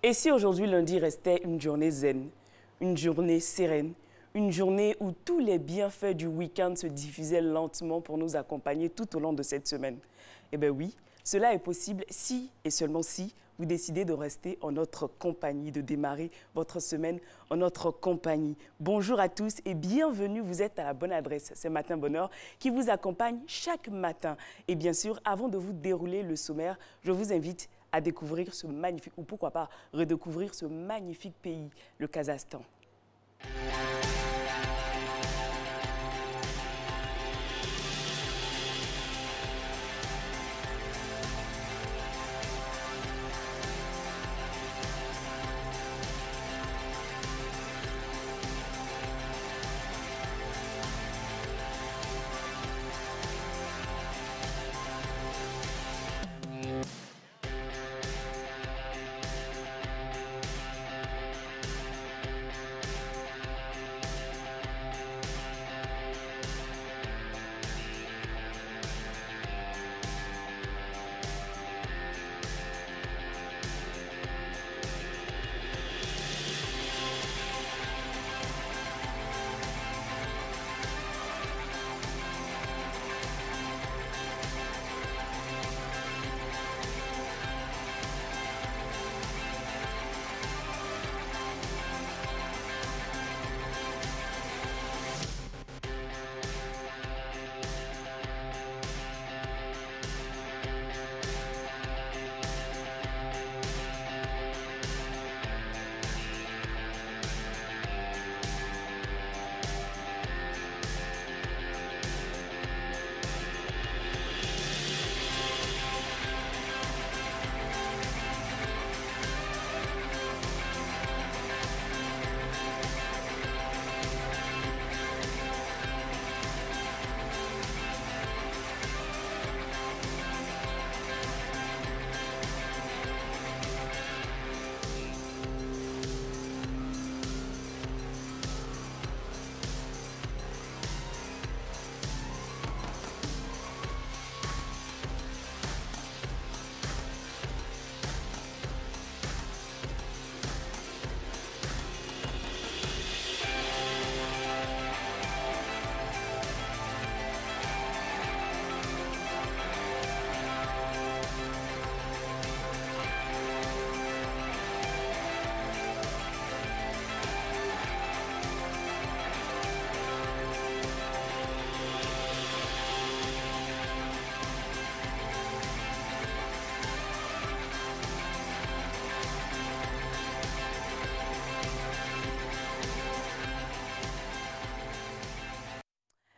Et si aujourd'hui lundi restait une journée zen, une journée sereine, une journée où tous les bienfaits du week-end se diffusaient lentement pour nous accompagner tout au long de cette semaine? Eh bien oui, cela est possible si et seulement si vous décidez de rester en notre compagnie, de démarrer votre semaine en notre compagnie. Bonjour à tous et bienvenue, vous êtes à la bonne adresse. C'est Matin Bonheur qui vous accompagne chaque matin. Et bien sûr, avant de vous dérouler le sommaire, je vous invite à découvrir ce magnifique, ou pourquoi pas redécouvrir ce magnifique pays, le Kazakhstan.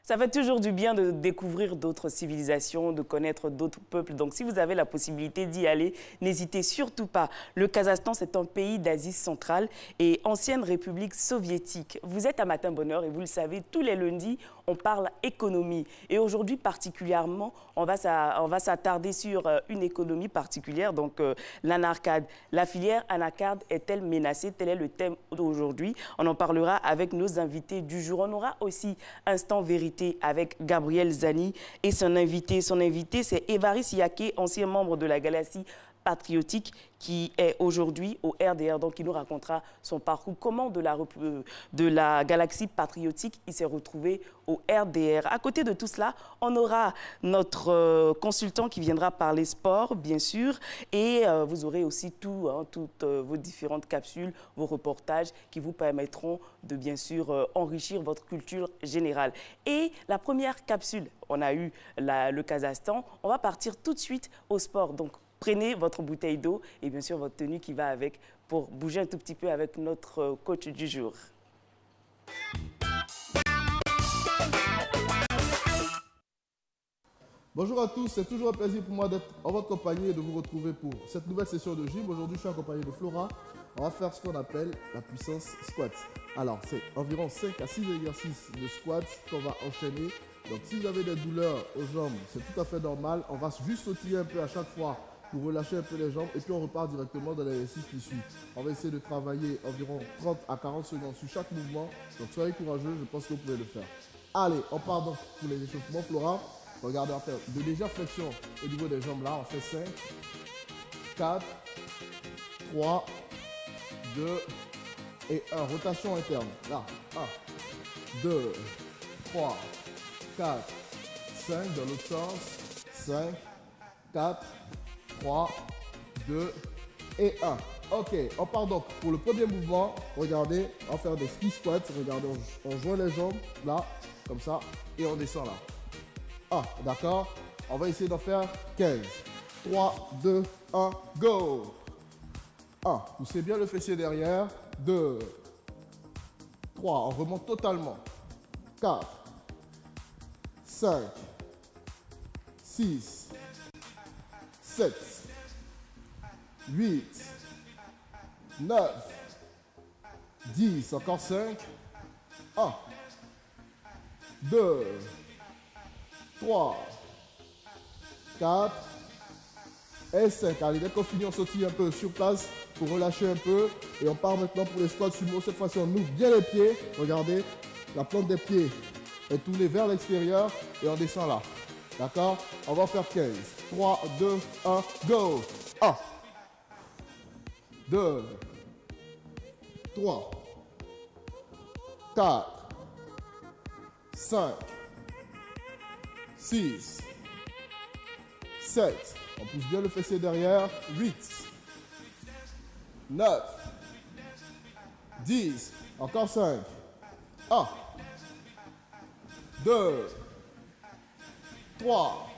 Ça fait toujours du bien de découvrir d'autres civilisations, de connaître d'autres peuples. Donc, si vous avez la possibilité d'y aller, n'hésitez surtout pas. Le Kazakhstan, c'est un pays d'Asie centrale et ancienne république soviétique. Vous êtes à Matin Bonheur et vous le savez, tous les lundis, on parle économie. Et aujourd'hui, particulièrement, on va s'attarder sur une économie particulière, donc l'anarcade. La filière anacarde est-elle menacée? Tel est le thème d'aujourd'hui. On en parlera avec nos invités du jour. On aura aussi Instant Vérité avec Gabriel Zani et son invité. Son invité, c'est Évariste Yaké, ancien membre de la Galaxie patriotique qui est aujourd'hui au RDR, donc il nous racontera son parcours, comment de la Galaxie patriotique il s'est retrouvé au RDR. À côté de tout cela, on aura notre consultant qui viendra parler sport, bien sûr, et vous aurez aussi toutes vos différentes capsules, vos reportages qui vous permettront de, bien sûr, enrichir votre culture générale. Et la première capsule, on a eu le Kazakhstan, on va partir tout de suite au sport. Donc, prenez votre bouteille d'eau et bien sûr votre tenue qui va avec pour bouger un tout petit peu avec notre coach du jour. Bonjour à tous, c'est toujours un plaisir pour moi d'être en votre compagnie et de vous retrouver pour cette nouvelle session de gym. Aujourd'hui, je suis accompagné de Flora. On va faire ce qu'on appelle la puissance squat. Alors, c'est environ 5 à 6 exercices de squat qu'on va enchaîner. Donc, si vous avez des douleurs aux jambes, c'est tout à fait normal. On va juste sautiller un peu à chaque fois pour relâcher un peu les jambes et puis on repart directement dans l'exercice qui suit. On va essayer de travailler environ 30 à 40 secondes sur chaque mouvement. Donc soyez courageux, je pense que vous pouvez le faire. Allez, on part donc pour les échauffements. Flora, regardez, on va faire de légères flexions au niveau des jambes là. On fait 5, 4, 3, 2 et 1. Rotation interne. Là, 1, 2, 3, 4, 5. Dans l'autre sens. 5, 4, 3, 2 et 1. Ok, on part donc pour le premier mouvement. Regardez, on va faire des ski squats. Regardez, on joint les jambes là, comme ça, et on descend là. Ah, d'accord. On va essayer d'en faire 15. 3, 2, 1, go. 1, poussez bien le fessier derrière. 2, 3, on remonte totalement. 4, 5, 6, 7, 8, 9, 10, encore 5. 1, 2, 3, 4 et 5. Allez, dès qu'on finit, on sautille un peu sur place pour relâcher un peu. Et on part maintenant pour les squats sumo. Cette fois-ci, on ouvre bien les pieds. Regardez, la plante des pieds est tournée vers l'extérieur et on descend là. D'accord? On va en faire 15. 3, 2, 1, go! 1, 2, 3, 4, 5, 6, 7, on pousse bien le fessier derrière, 8, 9, 10, encore 5, 1, 2, 3,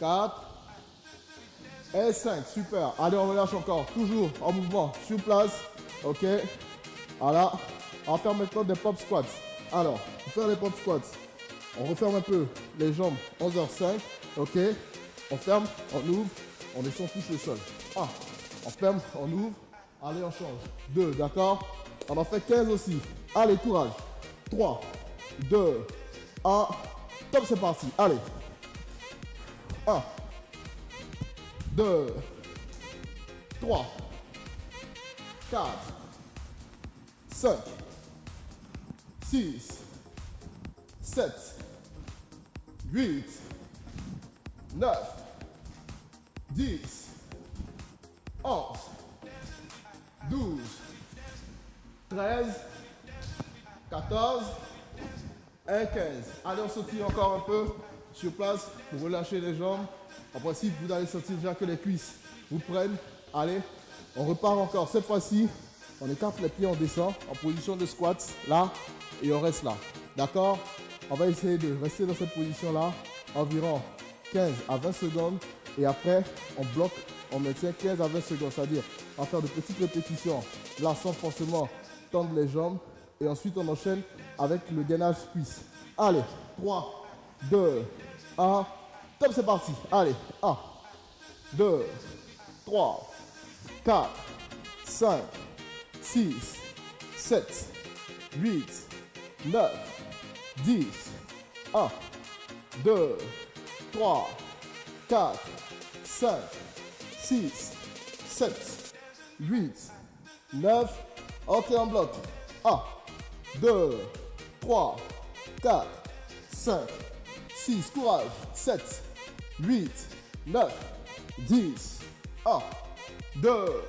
4 et 5, super. Allez, on relâche encore, toujours en mouvement, sur place, ok. Voilà, on va faire maintenant des pop squats. Alors, pour faire les pop squats, on referme un peu les jambes, 11h05, ok. On ferme, on ouvre, on descend, on touche le sol. 1, on ferme, on ouvre, allez, on change. 2, d'accord. On en fait 15 aussi. Allez, courage. 3, 2, 1, top, c'est parti. Allez. 1, 2, 3, 4, 5, 6, 7, 8, 9, 10, 11, 12, 13, 14 et 15. Allez, on sautille encore un peu sur place pour relâcher les jambes. En principe, vous allez sentir déjà que les cuisses vous prennent. Allez, on repart encore. Cette fois-ci, on écarte les pieds, on descend en position de squat, là, et on reste là. D'accord? On va essayer de rester dans cette position-là environ 15 à 20 secondes. Et après, on bloque, on maintient 15 à 20 secondes. C'est-à-dire, on va faire de petites répétitions, là, sans forcément tendre les jambes. Et ensuite, on enchaîne avec le gainage cuisse. Allez, 3, 2, 1. Top, c'est parti. Allez, 1, 2, 3, 4, 5, 6, 7, 8, 9, 10, 1, 2, 3, 4, 5, 6, 7, 8, 9. Ok, on bloque. 1, 2, 3, 4, 5, 6, courage. 7, 8, 9, 10, 1, 2,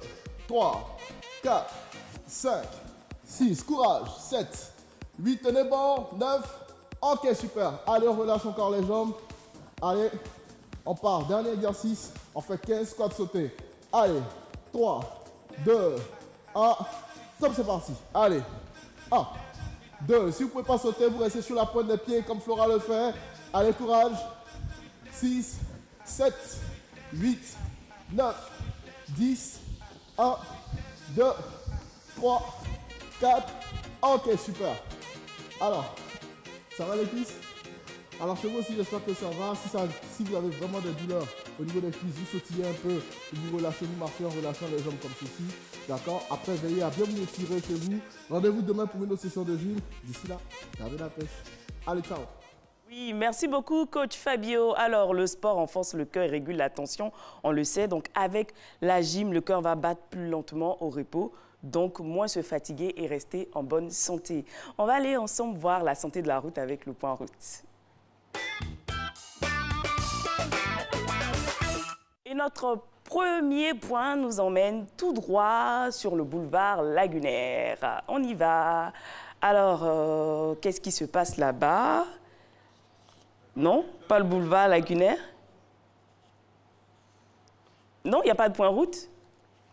3, 4, 5, 6, courage. 7, 8, tenez bon. 9, ok, super. Allez, on relâche encore les jambes. Allez, on part. Dernier exercice. On fait 15 squats sautés. Allez, 3, 2, 1. Top, c'est parti. Allez, 1, 2. Si vous ne pouvez pas sauter, vous restez sur la pointe des pieds comme Flora le fait. Allez, courage. 6, 7, 8, 9, 10, 1, 2, 3, 4. Ok, super. Alors, ça va les cuisses? Alors chez vous aussi, j'espère que ça va. Si vous avez vraiment des douleurs au niveau des cuisses, vous sautillez un peu, vous relâchez, vous marchez en relâchant les jambes comme ceci. D'accord? Après, veillez à bien vous étirer chez vous. Rendez-vous demain pour une autre session de gym. D'ici là, gardez la pêche. Allez, ciao! Oui, merci beaucoup, coach Fabio. Alors, le sport renforce le cœur et régule la tension, on le sait. Donc, avec la gym, le cœur va battre plus lentement au repos. Donc, moins se fatiguer et rester en bonne santé. On va aller ensemble voir la santé de la route avec le point route. Et notre premier point nous emmène tout droit sur le boulevard lagunaire. On y va. Alors, qu'est-ce qui se passe là-bas? Non, pas le boulevard lagunaire? Non, il n'y a pas de point route?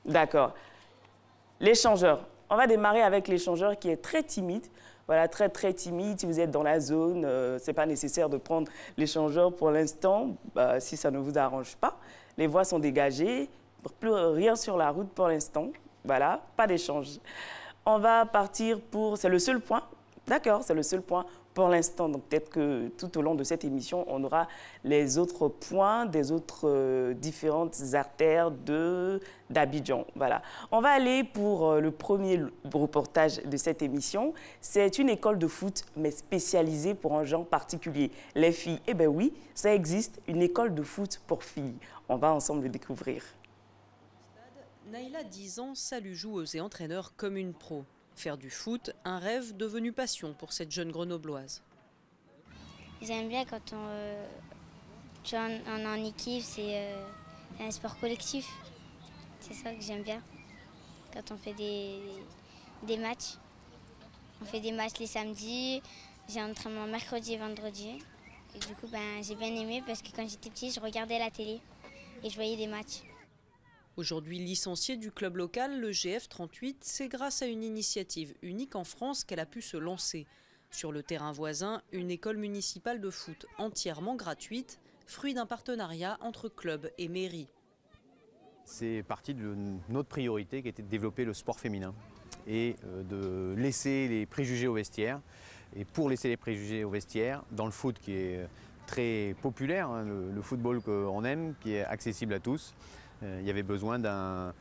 D'accord. L'échangeur. On va démarrer avec l'échangeur qui est très timide. Voilà, très timide. Si vous êtes dans la zone, ce n'est pas nécessaire de prendre l'échangeur pour l'instant, si ça ne vous arrange pas. Les voies sont dégagées, plus rien sur la route pour l'instant. Voilà, pas d'échange. On va partir pour... C'est le seul point? D'accord, c'est le seul point pour l'instant. Donc peut-être que tout au long de cette émission, on aura les autres points des autres différentes artères d'Abidjan. Voilà. On va aller pour le premier reportage de cette émission. C'est une école de foot, mais spécialisée pour un genre particulier. Les filles, eh bien oui, ça existe, une école de foot pour filles. On va ensemble le découvrir. Naïla, 10 ans, salue joueuses et entraîneurs comme une pro. Faire du foot, un rêve devenu passion pour cette jeune grenobloise. J'aime bien quand on est en équipe, c'est un sport collectif. C'est ça que j'aime bien. Quand on fait des matchs. On fait des matchs les samedis, j'ai un entraînement mercredi et vendredi. Et du coup, j'ai bien aimé parce que quand j'étais petite, je regardais la télé et je voyais des matchs. Aujourd'hui licenciée du club local, le GF38, c'est grâce à une initiative unique en France qu'elle a pu se lancer. Sur le terrain voisin, une école municipale de foot entièrement gratuite, fruit d'un partenariat entre club et mairie. C'est parti de notre priorité qui était de développer le sport féminin et de laisser les préjugés au vestiaire. Et pour laisser les préjugés au vestiaire, dans le foot qui est très populaire, hein, le football qu'on aime, qui est accessible à tous, il y avait besoin d'un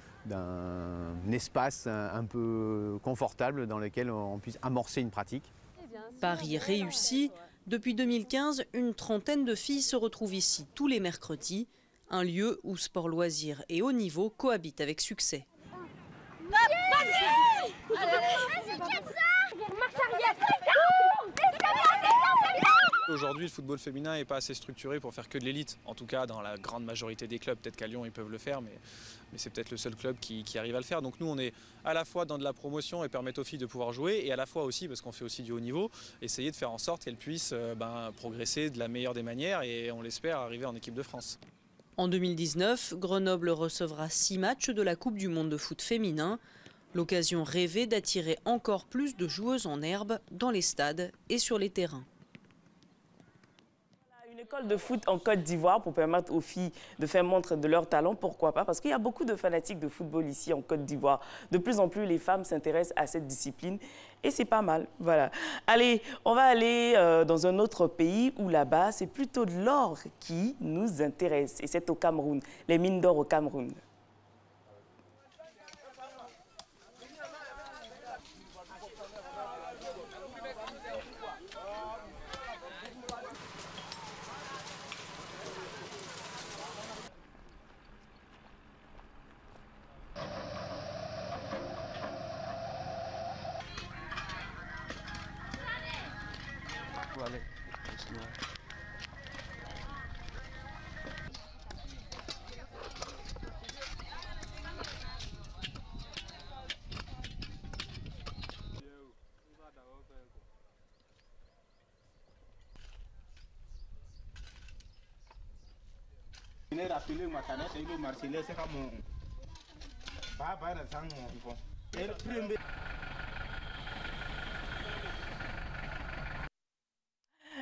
espace un peu confortable dans lequel on puisse amorcer une pratique. Paris réussi. Depuis 2015, une trentaine de filles se retrouvent ici tous les mercredis. Un lieu où sport, loisirs et haut niveau cohabitent avec succès. Aujourd'hui, le football féminin n'est pas assez structuré pour faire que de l'élite. En tout cas, dans la grande majorité des clubs, peut-être qu'à Lyon, ils peuvent le faire, mais c'est peut-être le seul club qui arrive à le faire. Donc nous, on est à la fois dans de la promotion et permettre aux filles de pouvoir jouer, et à la fois aussi, parce qu'on fait aussi du haut niveau, essayer de faire en sorte qu'elles puissent progresser de la meilleure des manières et on l'espère arriver en équipe de France. En 2019, Grenoble recevra 6 matchs de la Coupe du monde de foot féminin. L'occasion rêvée d'attirer encore plus de joueuses en herbe dans les stades et sur les terrains. Une école de foot en Côte d'Ivoire pour permettre aux filles de faire montre de leur talent, pourquoi pas? Parce qu'il y a beaucoup de fanatiques de football ici en Côte d'Ivoire. De plus en plus, les femmes s'intéressent à cette discipline et c'est pas mal. Voilà. Allez, on va aller dans un autre pays où là-bas, c'est plutôt de l'or qui nous intéresse. Et c'est au Cameroun, les mines d'or au Cameroun.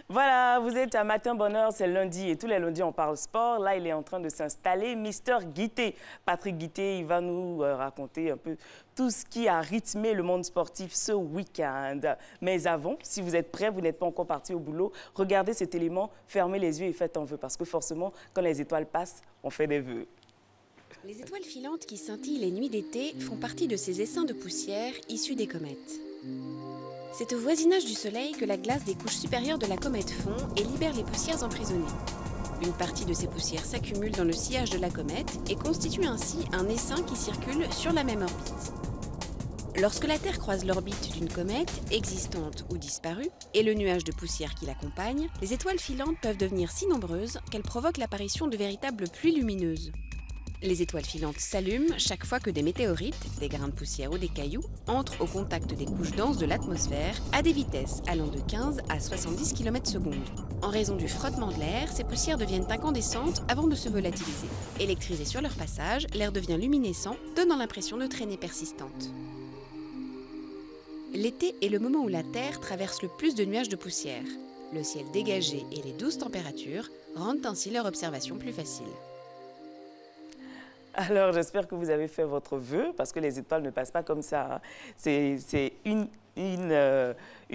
Voilà, vous êtes à Matin Bonheur, c'est lundi et tous les lundis on parle sport. Là, il est en train de s'installer, Mister Guité. Patrick Guité, il va nous raconter un peu tout ce qui a rythmé le monde sportif ce week-end. Mais avant, si vous êtes prêts, vous n'êtes pas encore parti au boulot, regardez cet élément, fermez les yeux et faites un vœu. Parce que forcément, quand les étoiles passent, on fait des vœux. Les étoiles filantes qui scintillent les nuits d'été font partie de ces essaims de poussière issus des comètes. C'est au voisinage du Soleil que la glace des couches supérieures de la comète fond et libère les poussières emprisonnées. Une partie de ces poussières s'accumule dans le sillage de la comète et constitue ainsi un essaim qui circule sur la même orbite. Lorsque la Terre croise l'orbite d'une comète, existante ou disparue, et le nuage de poussière qui l'accompagne, les étoiles filantes peuvent devenir si nombreuses qu'elles provoquent l'apparition de véritables pluies lumineuses. Les étoiles filantes s'allument chaque fois que des météorites, des grains de poussière ou des cailloux entrent au contact des couches denses de l'atmosphère à des vitesses allant de 15 à 70 km/s. En raison du frottement de l'air, ces poussières deviennent incandescentes avant de se volatiliser. Électrisé sur leur passage, l'air devient luminescent, donnant l'impression de traînées persistantes. L'été est le moment où la Terre traverse le plus de nuages de poussière. Le ciel dégagé et les douces températures rendent ainsi leur observation plus facile. Alors, j'espère que vous avez fait votre vœu, parce que les étoiles ne passent pas comme ça. Hein. C'est une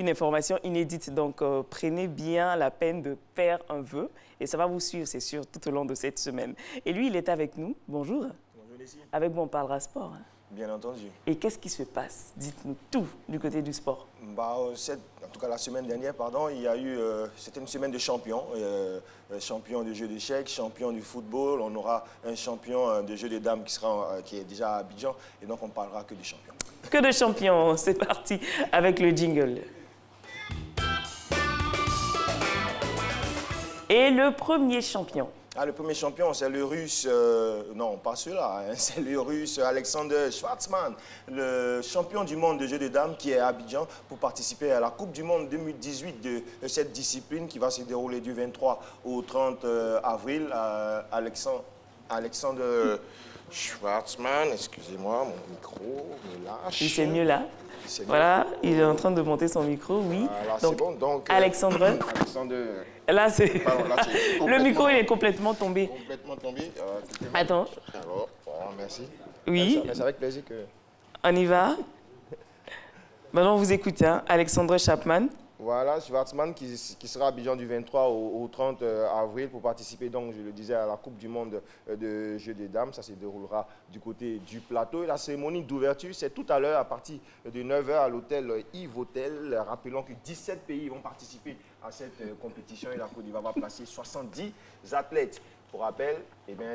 information inédite, donc prenez bien la peine de faire un vœu, et ça va vous suivre, c'est sûr, tout au long de cette semaine. Et lui, il est avec nous. Bonjour. Bonjour Leslie. Avec vous, on parlera sport. Hein. Bien entendu. Et qu'est-ce qui se passe? Dites-nous tout du côté du sport. En tout cas, la semaine dernière, il y a eu, c'était une semaine de champions. Champion de jeux d'échecs, champion du football. On aura un champion de jeux de dames qui est déjà à Abidjan. Et donc, on ne parlera que des champions. Que de champions. C'est parti avec le jingle. Et le premier champion. Le premier champion, c'est le Russe, non, pas celui-là, hein, c'est le Russe Alexander Schwartzman, le champion du monde de jeux de dames qui est à Abidjan pour participer à la Coupe du monde 2018 de cette discipline qui va se dérouler du 23 au 30 avril. Alexander Schwartzman, excusez-moi, mon micro me lâche. Oui, c'est mieux là. Voilà, il est en train de monter son micro, oui. Voilà, c'est bon. Donc, Alexandre. Là, c'est... Le micro, il est complètement tombé. Complètement tombé. Attends. Alors, merci. Oui. C'est avec plaisir que... On y va. Maintenant, on vous écoute, hein. Alexandre Chapman. Voilà, Schwartzman qui sera à Abidjan du 23 au 30 avril pour participer, donc, je le disais, à la Coupe du monde de jeux des dames. Ça se déroulera du côté du plateau. Et la cérémonie d'ouverture, c'est tout à l'heure à partir de 9 h à l'hôtel Yves Hôtel. Rappelons que 17 pays vont participer à cette compétition et la Côte d'Ivoire va placer 70 athlètes. Pour rappel,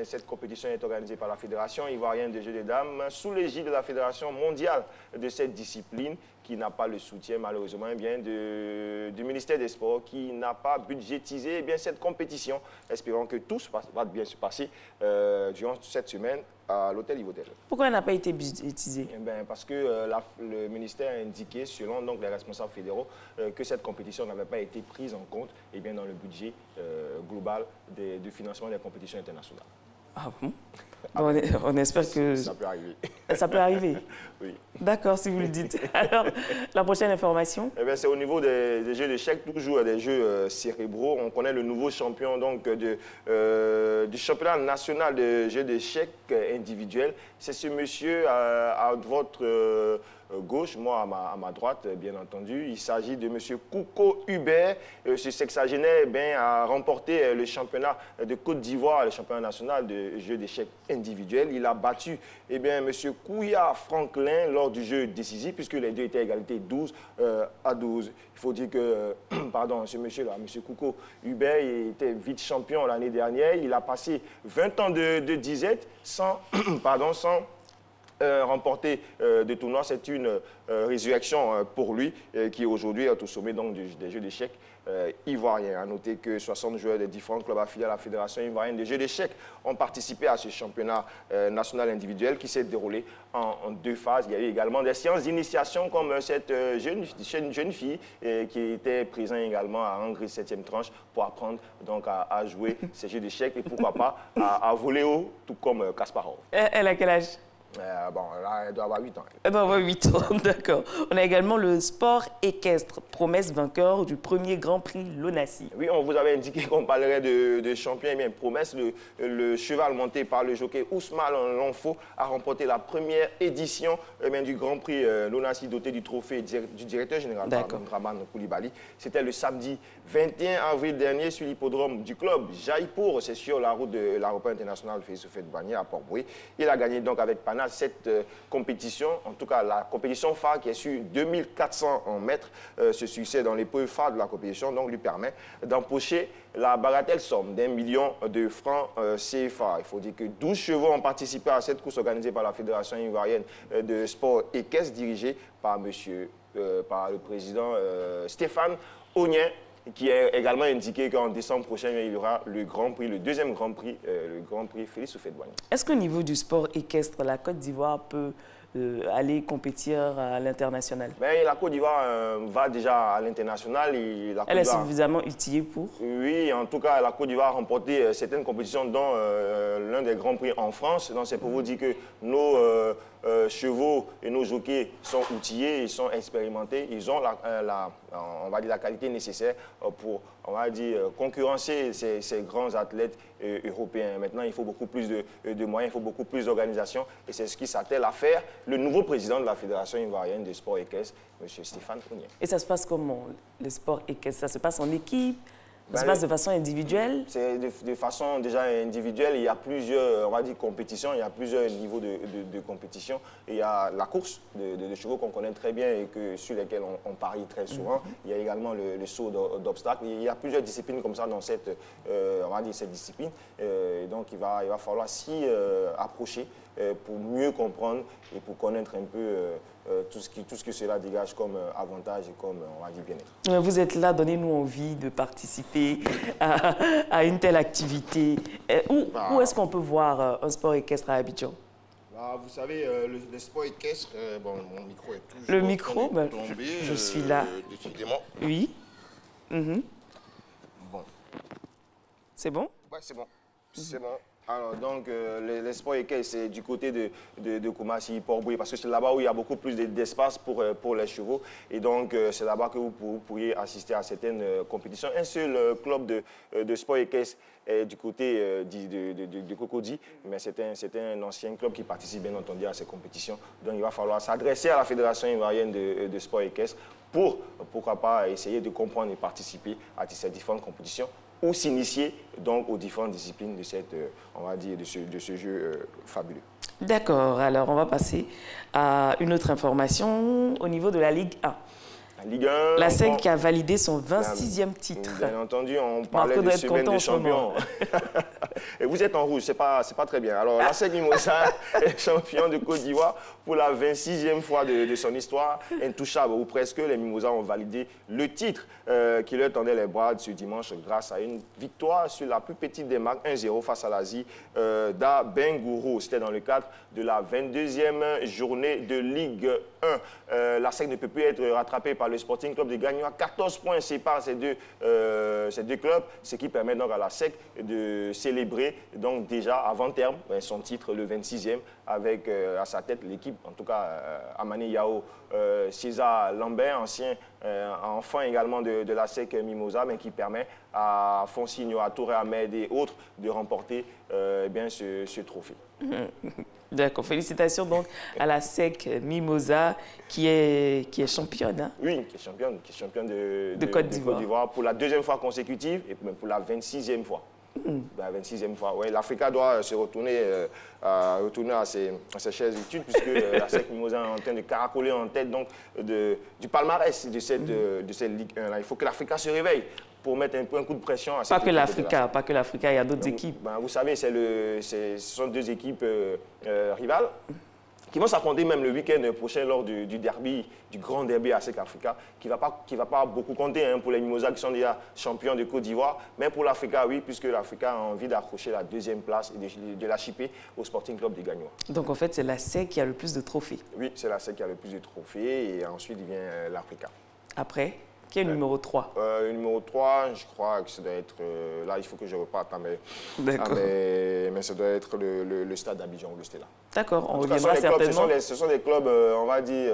cette compétition est organisée par la Fédération ivoirienne de jeux de dames sous l'égide de la Fédération mondiale de cette discipline qui n'a pas le soutien malheureusement du ministère des Sports qui n'a pas budgétisé cette compétition. Espérons que tout va bien se passer durant cette semaine à l'hôtel Yves Hôtel. Pourquoi elle n'a pas été budgétisée? Parce que le ministère a indiqué, selon les responsables fédéraux, que cette compétition n'avait pas été prise en compte dans le budget global du financement des compétitions internationales. Ah bon? On espère que... Ça peut arriver. Ça peut arriver? Oui. D'accord, si vous le dites. Alors, la prochaine information? C'est au niveau des jeux d'échecs, toujours des jeux cérébraux. On connaît le nouveau champion donc, du championnat national de jeux d'échecs individuels. C'est ce monsieur à votre gauche, moi à ma droite, bien entendu. Il s'agit de monsieur Kouko Hubert. Ce sexagénaire a remporté le championnat de Côte d'Ivoire, le championnat national de jeux d'échecs individuels. Il a battu monsieur Kouya Franklin lors du jeu décisif, puisque les deux étaient à égalité 12 à 12. Il faut dire que, pardon, ce monsieur-là, monsieur Kouko Hubert, il était vice-champion l'année dernière. Il a passé 20 ans de disette sans remporter des tournois. C'est une résurrection pour lui qui aujourd'hui est au sommet donc, des jeux d'échecs ivoiriens. À noter que 60 joueurs des différents clubs affiliés à la Fédération ivoirienne des jeux d'échecs ont participé à ce championnat national individuel qui s'est déroulé en deux phases. Il y a eu également des séances d'initiation comme cette jeune fille qui était présente également à Hongrie 7e tranche pour apprendre donc, à jouer ces jeux d'échecs et pourquoi pas à voler haut, tout comme Kasparov. Elle a quel âge? Là, elle doit avoir 8 ans. Elle doit avoir 8 ans, d'accord. On a également le sport équestre, promesse vainqueur du premier Grand Prix Lonassi. Oui, on vous avait indiqué qu'on parlerait de champion. promesse, le cheval monté par le jockey Ousmane Lonfo a remporté la première édition du Grand Prix Lonassi doté du trophée du directeur général Draman Koulibaly. C'était le samedi 21 avril dernier sur l'hippodrome du club Jaipur. C'est sur la route de l'aéroport international Félix-Houphouët-Boigny à Port-Bouët. Il a gagné donc avec panache cette compétition, en tout cas la compétition phare qui est sur 2400 mètres. Ce succès dans l'épreuve phare de la compétition donc, lui permet d'empocher la bagatelle somme d'1 million de francs CFA. Il faut dire que 12 chevaux ont participé à cette course organisée par la Fédération ivoirienne de sport équestre dirigée par le président Stéphane Ognien. qui a également indiqué qu'en décembre prochain, il y aura le Grand Prix, le deuxième Grand Prix, le Grand Prix Félix Houphouët-Boigny. Est-ce qu'au niveau du sport équestre, la Côte d'Ivoire peut aller compétir à l'international? La Côte d'Ivoire va déjà à l'international. Elle est suffisamment outillée pour? Oui, en tout cas, la Côte d'Ivoire a remporté certaines compétitions, dont l'un des grands prix en France. Donc c'est pour vous dire que nos chevaux et nos jockeys sont outillés, ils sont expérimentés, ils ont on va dire, la qualité nécessaire pour, on va dire, concurrencer ces grands athlètes européens. Maintenant, il faut beaucoup plus de moyens, il faut beaucoup plus d'organisation et c'est ce qui s'attelle à faire le nouveau président de la Fédération ivoirienne des sports équestres, M. Stéphane Ounier. Et ça se passe comment, les sports équestres? Ça se passe en équipe? Ça se passe de façon individuelle? C'est de façon déjà individuelle. Il y a plusieurs, on va dire, compétitions. Il y a plusieurs niveaux de compétition. Il y a la course de chevaux qu'on connaît très bien et sur lesquels on parie très souvent. Il y a également le saut d'obstacles. Il y a plusieurs disciplines comme ça dans cette, on va dire, cette discipline. Donc il va falloir s'y approcher pour mieux comprendre et pour connaître un peu tout ce que cela dégage comme avantage et comme, on va dire, bien-être. Vous êtes là, donnez-nous envie de participer à une telle activité. Où est-ce qu'on peut voir un sport équestre à Abidjan? Vous savez, le sport équestre, bon, mon micro est toujours le micro, tombé, je suis là. Décidément. Oui. Bon. C'est bon? Oui, c'est bon. C'est bon. Alors, donc, les sports équestres, c'est du côté de Koumassi, Port-Bouillet, parce que c'est là-bas où il y a beaucoup plus d'espace pour les chevaux. Et donc, c'est là-bas que vous pourriez assister à certaines compétitions. Un seul club de sport équestre est du côté de Cocody, mais c'est un ancien club qui participe bien entendu à ces compétitions. Donc, il va falloir s'adresser à la Fédération ivoirienne de sport équestre pour, pourquoi pas, essayer de comprendre et participer à ces différentes compétitions, ou s'initier donc aux différentes disciplines de cette, on va dire, de ce jeu fabuleux. D'accord, alors on va passer à une autre information au niveau de la Ligue 1. La Ligue 1, la SEC qui a validé son 26e titre. Bien entendu, on parlait de semaine des champions. Et vous êtes en rouge, c'est pas très bien. Alors, la SEC Mimosa est champion de Côte d'Ivoire pour la 26e fois de son histoire. Intouchable, ou presque, les Mimosas ont validé le titre qui leur tendait les bras ce dimanche grâce à une victoire sur la plus petite des marques, 1-0 face à l'Asie d'Abengourou. C'était dans le cadre de la 22e journée de Ligue 1. La SEC ne peut plus être rattrapée par le Sporting Club de Gagnoa. 14 points séparent ces deux clubs, ce qui permet donc à la SEC de célébrer donc déjà avant terme son titre, le 26e, avec à sa tête l'équipe, en tout cas Amane Yao, César Lambert, ancien enfant également de la SEC Mimosa, mais qui permet à Fonsigno, à Touré Ahmed et autres de remporter bien ce trophée. D'accord. Félicitations donc à la SEC Mimosa qui est championne. Hein? Oui, qui est championne de Côte d'Ivoire pour la 2e fois consécutive et pour la 26e fois. La 26e fois, oui. L'Africa doit se retourner à ses chères études puisque la SEC Mimosa est en train de caracoler en tête donc, du palmarès de cette Ligue 1. Là. Il faut que l'Africa se réveille pour mettre un coup de pression à cette équipe. Pas que l'Africa, il y a d'autres équipes. Vous savez, ce sont deux équipes rivales qui vont s'affronter même le week-end prochain lors du derby, du grand derby ASEC Africa, qui va pas beaucoup compter hein, pour les Mimosas qui sont déjà champions de Côte d'Ivoire, mais pour l'Africa, oui, puisque l'Africa a envie d'accrocher la 2e place et de la chipper au Sporting Club de Gagnoa. Donc en fait, c'est la SEC qui a le plus de trophées. Oui, c'est la SEC qui a le plus de trophées et ensuite il vient l'Africa. Après, qui est le numéro 3 Le numéro 3, je crois que ça doit être... là, il faut que je reparte, mais ça doit être le Stade d'Abidjan ou le Stella. D'accord, on reviendra certainement. Ce sont des clubs, on va dire,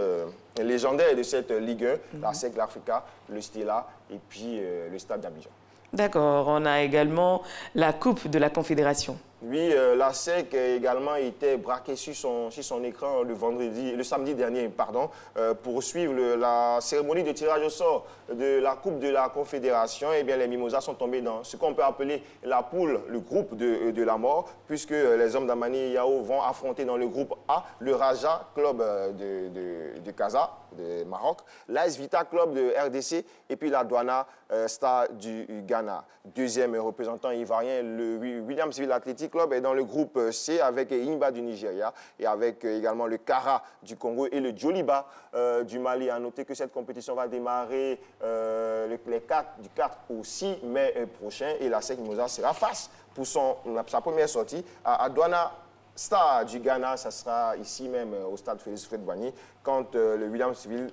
légendaires de cette Ligue 1, la SEC, l'Africa, le Stella et puis le Stade d'Abidjan. D'accord, on a également la Coupe de la Confédération. Oui, la SEC également était braquée sur son écran le samedi dernier, pour suivre la cérémonie de tirage au sort de la Coupe de la Confédération. Eh bien, les Mimosas sont tombés dans ce qu'on peut appeler la poule, le groupe de la mort, puisque les hommes d'Amani Yao vont affronter dans le groupe A le Raja, club de Casa, de Maroc, l'AS Vita, club de RDC, et puis la Douana, Star du Ghana. 2e représentant ivoirien, le Williamsville Athletic, petits clubs est dans le groupe C avec Imba du Nigeria et avec également le Kara du Congo et le Djoliba du Mali. À noter que cette compétition va démarrer du 4 au 6 mai prochain et la SEC Mimosa sera face pour sa première sortie à Douala Star du Ghana. Ça sera ici même au stade Félix Houphouët-Boigny quand le Williamsville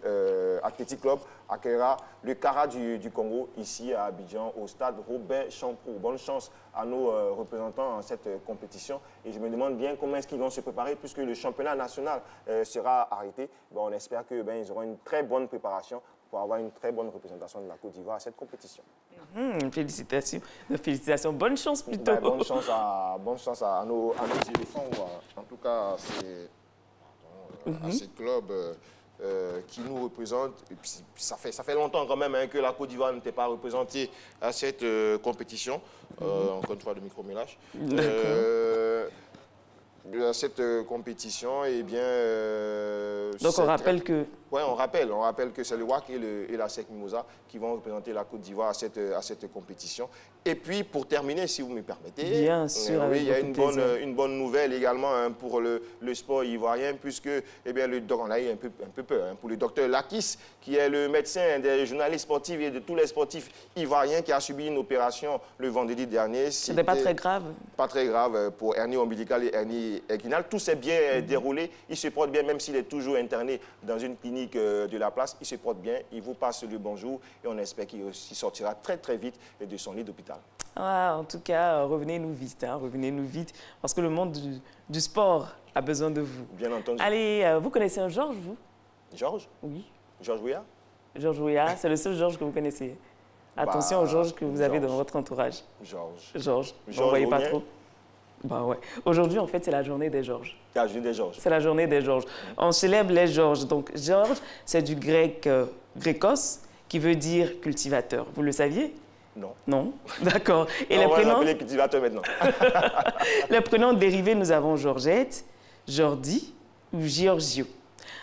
Athletic Club accueillera le Kara du Congo ici à Abidjan au stade Robert Champrou. Bonne chance à nos représentants en cette compétition et je me demande bien comment est-ce qu'ils vont se préparer puisque le championnat national sera arrêté. Bon, on espère qu'ils auront une très bonne préparation pour avoir une très bonne représentation de la Côte d'Ivoire à cette compétition. Félicitations. Félicitations. Bonne chance plutôt. Ben, bonne chance à nos éléphants. En tout cas, à ces clubs qui nous représentent. Et puis, ça fait longtemps quand même que la Côte d'Ivoire n'était pas représentée à cette compétition. Encore une fois, de micro-ménage. Cette compétition, eh bien... Donc on rappelle que... Oui, on rappelle que c'est le WAC et la SEC Mimosa qui vont représenter la Côte d'Ivoire à cette compétition. Et puis, pour terminer, si vous me permettez, bien sûr, oui, il y a une bonne nouvelle également pour le sport ivoirien, puisque eh bien, on a eu un peu peur pour le docteur Lakis, qui est le médecin des journalistes sportifs et de tous les sportifs ivoiriens, qui a subi une opération le vendredi dernier. C'était pas très grave? Pas très grave pour hernie ombilicale et hernie inguinale. Tout s'est bien déroulé. Il se porte bien, même s'il est toujours interné dans une clinique de la place. Il se porte bien. Il vous passe le bonjour et on espère qu'il sortira très très vite de son lit d'hôpital. Ah, en tout cas, revenez-nous vite, revenez-nous vite, parce que le monde du sport a besoin de vous. Bien entendu. Allez, vous connaissez un Georges, vous? Georges? Oui. Georges Weah? Georges Weah, c'est le seul Georges que vous connaissez. Attention aux Georges que vous avez dans votre entourage. Georges. N'en voyez pas trop. Bah ouais. Aujourd'hui, en fait, c'est la journée des Georges. La journée des Georges. C'est la journée des Georges. On célèbre les Georges. Donc, Georges, c'est du grec grékos, qui veut dire cultivateur. Vous le saviez? Non. Non? D'accord. Et les prénoms... les cultivateurs maintenant. Les prénoms dérivés, nous avons Georgette, Jordi ou Giorgio.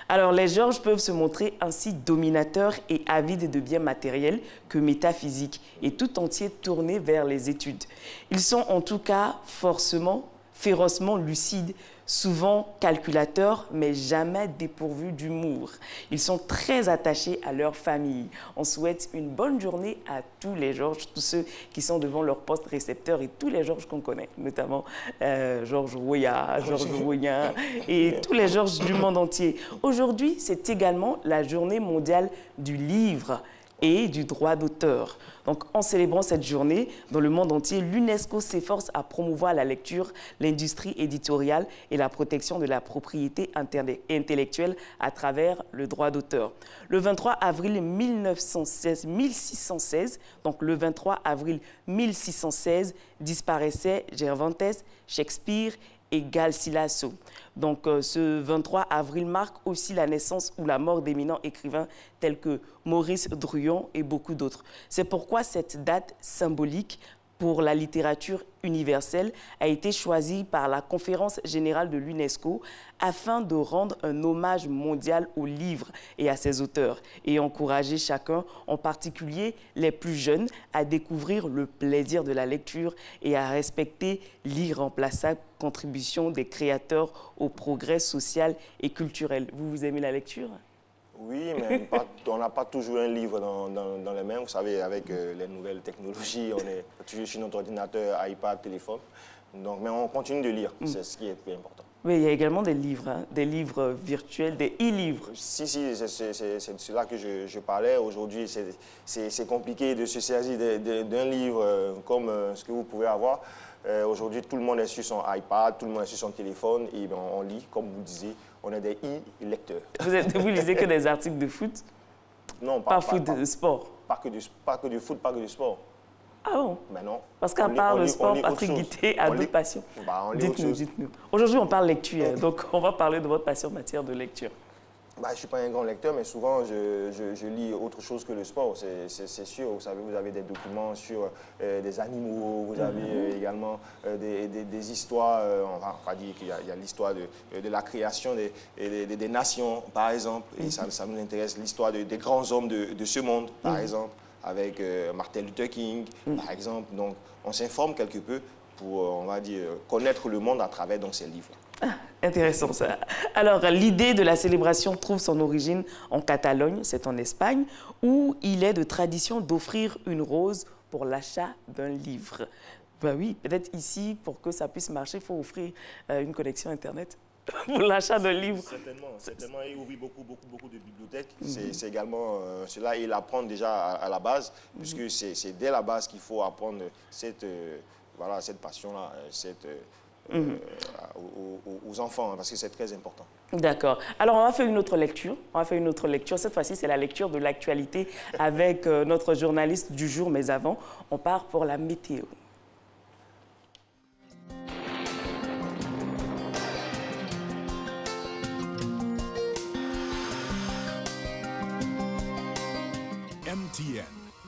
Alors, les Georges peuvent se montrer ainsi dominateurs et avides de biens matériels que métaphysiques et tout entier tournés vers les études. Ils sont en tout cas férocement lucides, souvent calculateurs, mais jamais dépourvus d'humour. Ils sont très attachés à leur famille. On souhaite une bonne journée à tous les Georges, tous ceux qui sont devant leur poste récepteur et tous les Georges qu'on connaît, notamment Georges Weah, Georges Weah et tous les Georges du monde entier. Aujourd'hui, c'est également la journée mondiale du livre et du droit d'auteur. Donc, en célébrant cette journée, dans le monde entier, l'UNESCO s'efforce à promouvoir la lecture, l'industrie éditoriale et la protection de la propriété intellectuelle à travers le droit d'auteur. Le 23 avril 1616, donc le 23 avril 1616, disparaissaient Cervantes, Shakespeare et Garcilaso. Donc, ce 23 avril marque aussi la naissance ou la mort d'éminents écrivains tels que Maurice Druon et beaucoup d'autres. C'est pourquoi cette date symbolique pour la littérature universelle a été choisie par la Conférence générale de l'UNESCO afin de rendre un hommage mondial aux livres et à ses auteurs et encourager chacun, en particulier les plus jeunes, à découvrir le plaisir de la lecture et à respecter l'irremplaçable contribution des créateurs au progrès social et culturel. Vous aimez la lecture ? Oui, mais on n'a pas toujours un livre dans les mains. Vous savez, avec les nouvelles technologies, on est toujours sur notre ordinateur, iPad, téléphone. Donc, mais on continue de lire, c'est ce qui est plus important. Oui, il y a également des livres virtuels, des e-livres. Si, c'est de cela que je parlais. Aujourd'hui, c'est compliqué de se saisir d'un livre comme ce que vous pouvez avoir. Aujourd'hui, tout le monde est sur son iPad, tout le monde est sur son téléphone et ben, on lit, comme vous disiez, on est des e-lecteurs. Vous lisez que des articles de foot? Non, pas foot, de sport. Pas que du foot, pas que du sport. Ah bon? Ben non. Parce qu'à part le sport, Patrick Guité a d'autres passions. Dites-nous. Aujourd'hui, on parle lecture, donc on va parler de votre passion en matière de lecture. Bah, je ne suis pas un grand lecteur, mais souvent, je lis autre chose que le sport, c'est sûr. Vous savez, vous avez des documents sur des animaux, vous avez également des histoires. On va dire qu'il y a l'histoire de la création des nations, par exemple. Et ça nous intéresse, l'histoire des grands hommes de ce monde, par exemple, avec Martin Luther King, par exemple. Donc, on s'informe quelque peu on va dire, connaître le monde à travers donc, ces livres. Ah, intéressant ça. Alors, l'idée de la célébration trouve son origine en Catalogne, c'est en Espagne, où il est de tradition d'offrir une rose pour l'achat d'un livre. Ben oui, peut-être ici, pour que ça puisse marcher, il faut offrir une connexion Internet pour l'achat d'un livre. Certainement, il ouvre beaucoup de bibliothèques. C'est également cela, il apprend déjà à la base, puisque c'est dès la base qu'il faut apprendre cette passion-là, aux enfants, parce que c'est très important. D'accord. Alors, on va faire une autre lecture. Cette fois-ci, c'est la lecture de l'actualité avec notre journaliste du jour, mais avant, on part pour la météo. MTN,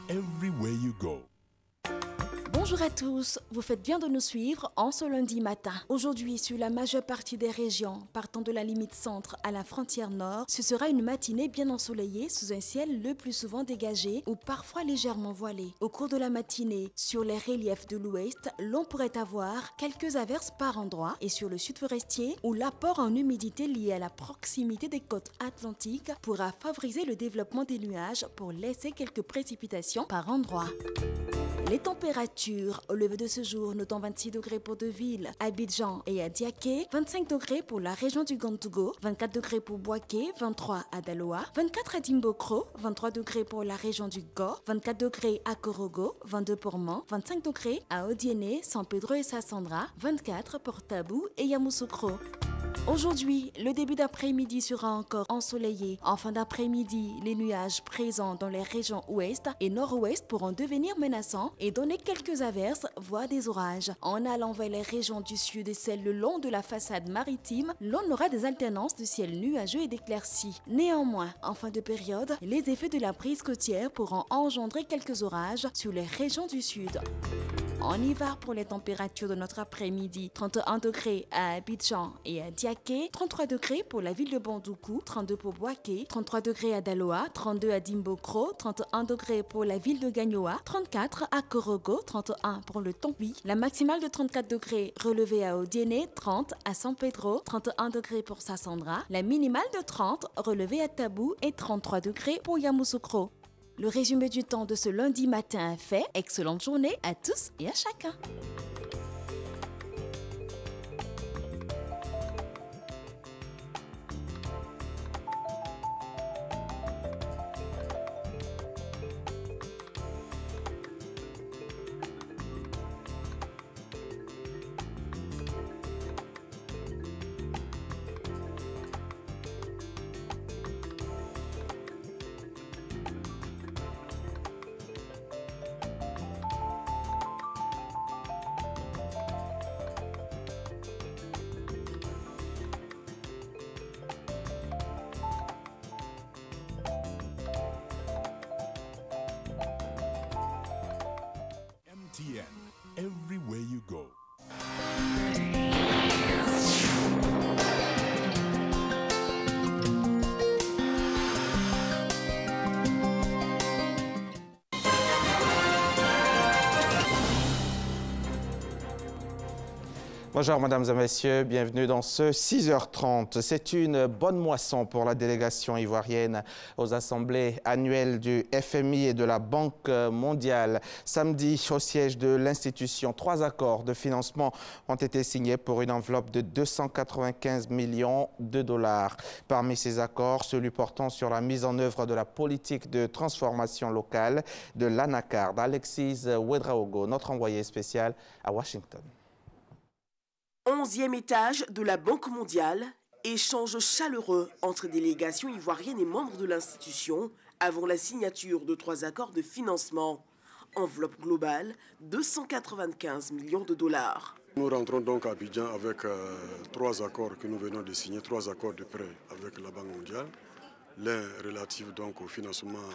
everywhere you go. Bonjour à tous, vous faites bien de nous suivre en ce lundi matin. Aujourd'hui, sur la majeure partie des régions, partant de la limite centre à la frontière nord, ce sera une matinée bien ensoleillée sous un ciel le plus souvent dégagé ou parfois légèrement voilé. Au cours de la matinée, sur les reliefs de l'ouest, l'on pourrait avoir quelques averses par endroits et sur le sud forestier, où l'apport en humidité lié à la proximité des côtes atlantiques pourra favoriser le développement des nuages pour laisser quelques précipitations par endroits. Les températures au lever de ce jour, notons 26 degrés pour deux villes, Abidjan et Adiaké, 25 degrés pour la région du Gantougo, 24 degrés pour Boaké, 23 à Daloa, 24 à Dimbokro, 23 degrés pour la région du Go, 24 degrés à Korogo, 22 pour Mans, 25 degrés à Odiéné, San Pedro et Sassandra, 24 pour Tabou et Yamoussoukro. Aujourd'hui, le début d'après-midi sera encore ensoleillé. En fin d'après-midi, les nuages présents dans les régions ouest et nord-ouest pourront devenir menaçants et donner quelques averses, voire des orages. En allant vers les régions du sud et celles le long de la façade maritime, l'on aura des alternances de ciel nuageux et d'éclaircies. Néanmoins, en fin de période, les effets de la brise côtière pourront engendrer quelques orages sur les régions du sud. On y va pour les températures de notre après-midi. 31 degrés à Abidjan et à Diaké, 33 degrés pour la ville de Bandoukou, 32 pour Boaké, 33 degrés à Daloa, 32 à Dimbokro, 31 degrés pour la ville de Gagnoa, 34 à Korogo, 31 pour le Tombi. La maximale de 34 degrés relevée à Odiéné, 30 à San Pedro, 31 degrés pour Sassandra. La minimale de 30 relevée à Tabou et 33 degrés pour Yamoussoukro. Le résumé du temps de ce lundi matin est fait. Excellente journée à tous et à chacun. MTN, everywhere you go. Bonjour mesdames et messieurs, bienvenue dans ce 6h30. C'est une bonne moisson pour la délégation ivoirienne aux assemblées annuelles du FMI et de la Banque mondiale. Samedi, au siège de l'institution, 3 accords de financement ont été signés pour une enveloppe de 295 millions de dollars. Parmi ces accords, celui portant sur la mise en œuvre de la politique de transformation locale de l'ANACARD. Alexis Ouedraogo, notre envoyé spécial à Washington. 11e étage de la Banque mondiale, échange chaleureux entre délégations ivoiriennes et membres de l'institution avant la signature de 3 accords de financement. Enveloppe globale, 295 millions de dollars. Nous rentrons donc à Abidjan avec 3 accords que nous venons de signer, 3 accords de prêt avec la Banque mondiale. L'un relatif donc au financement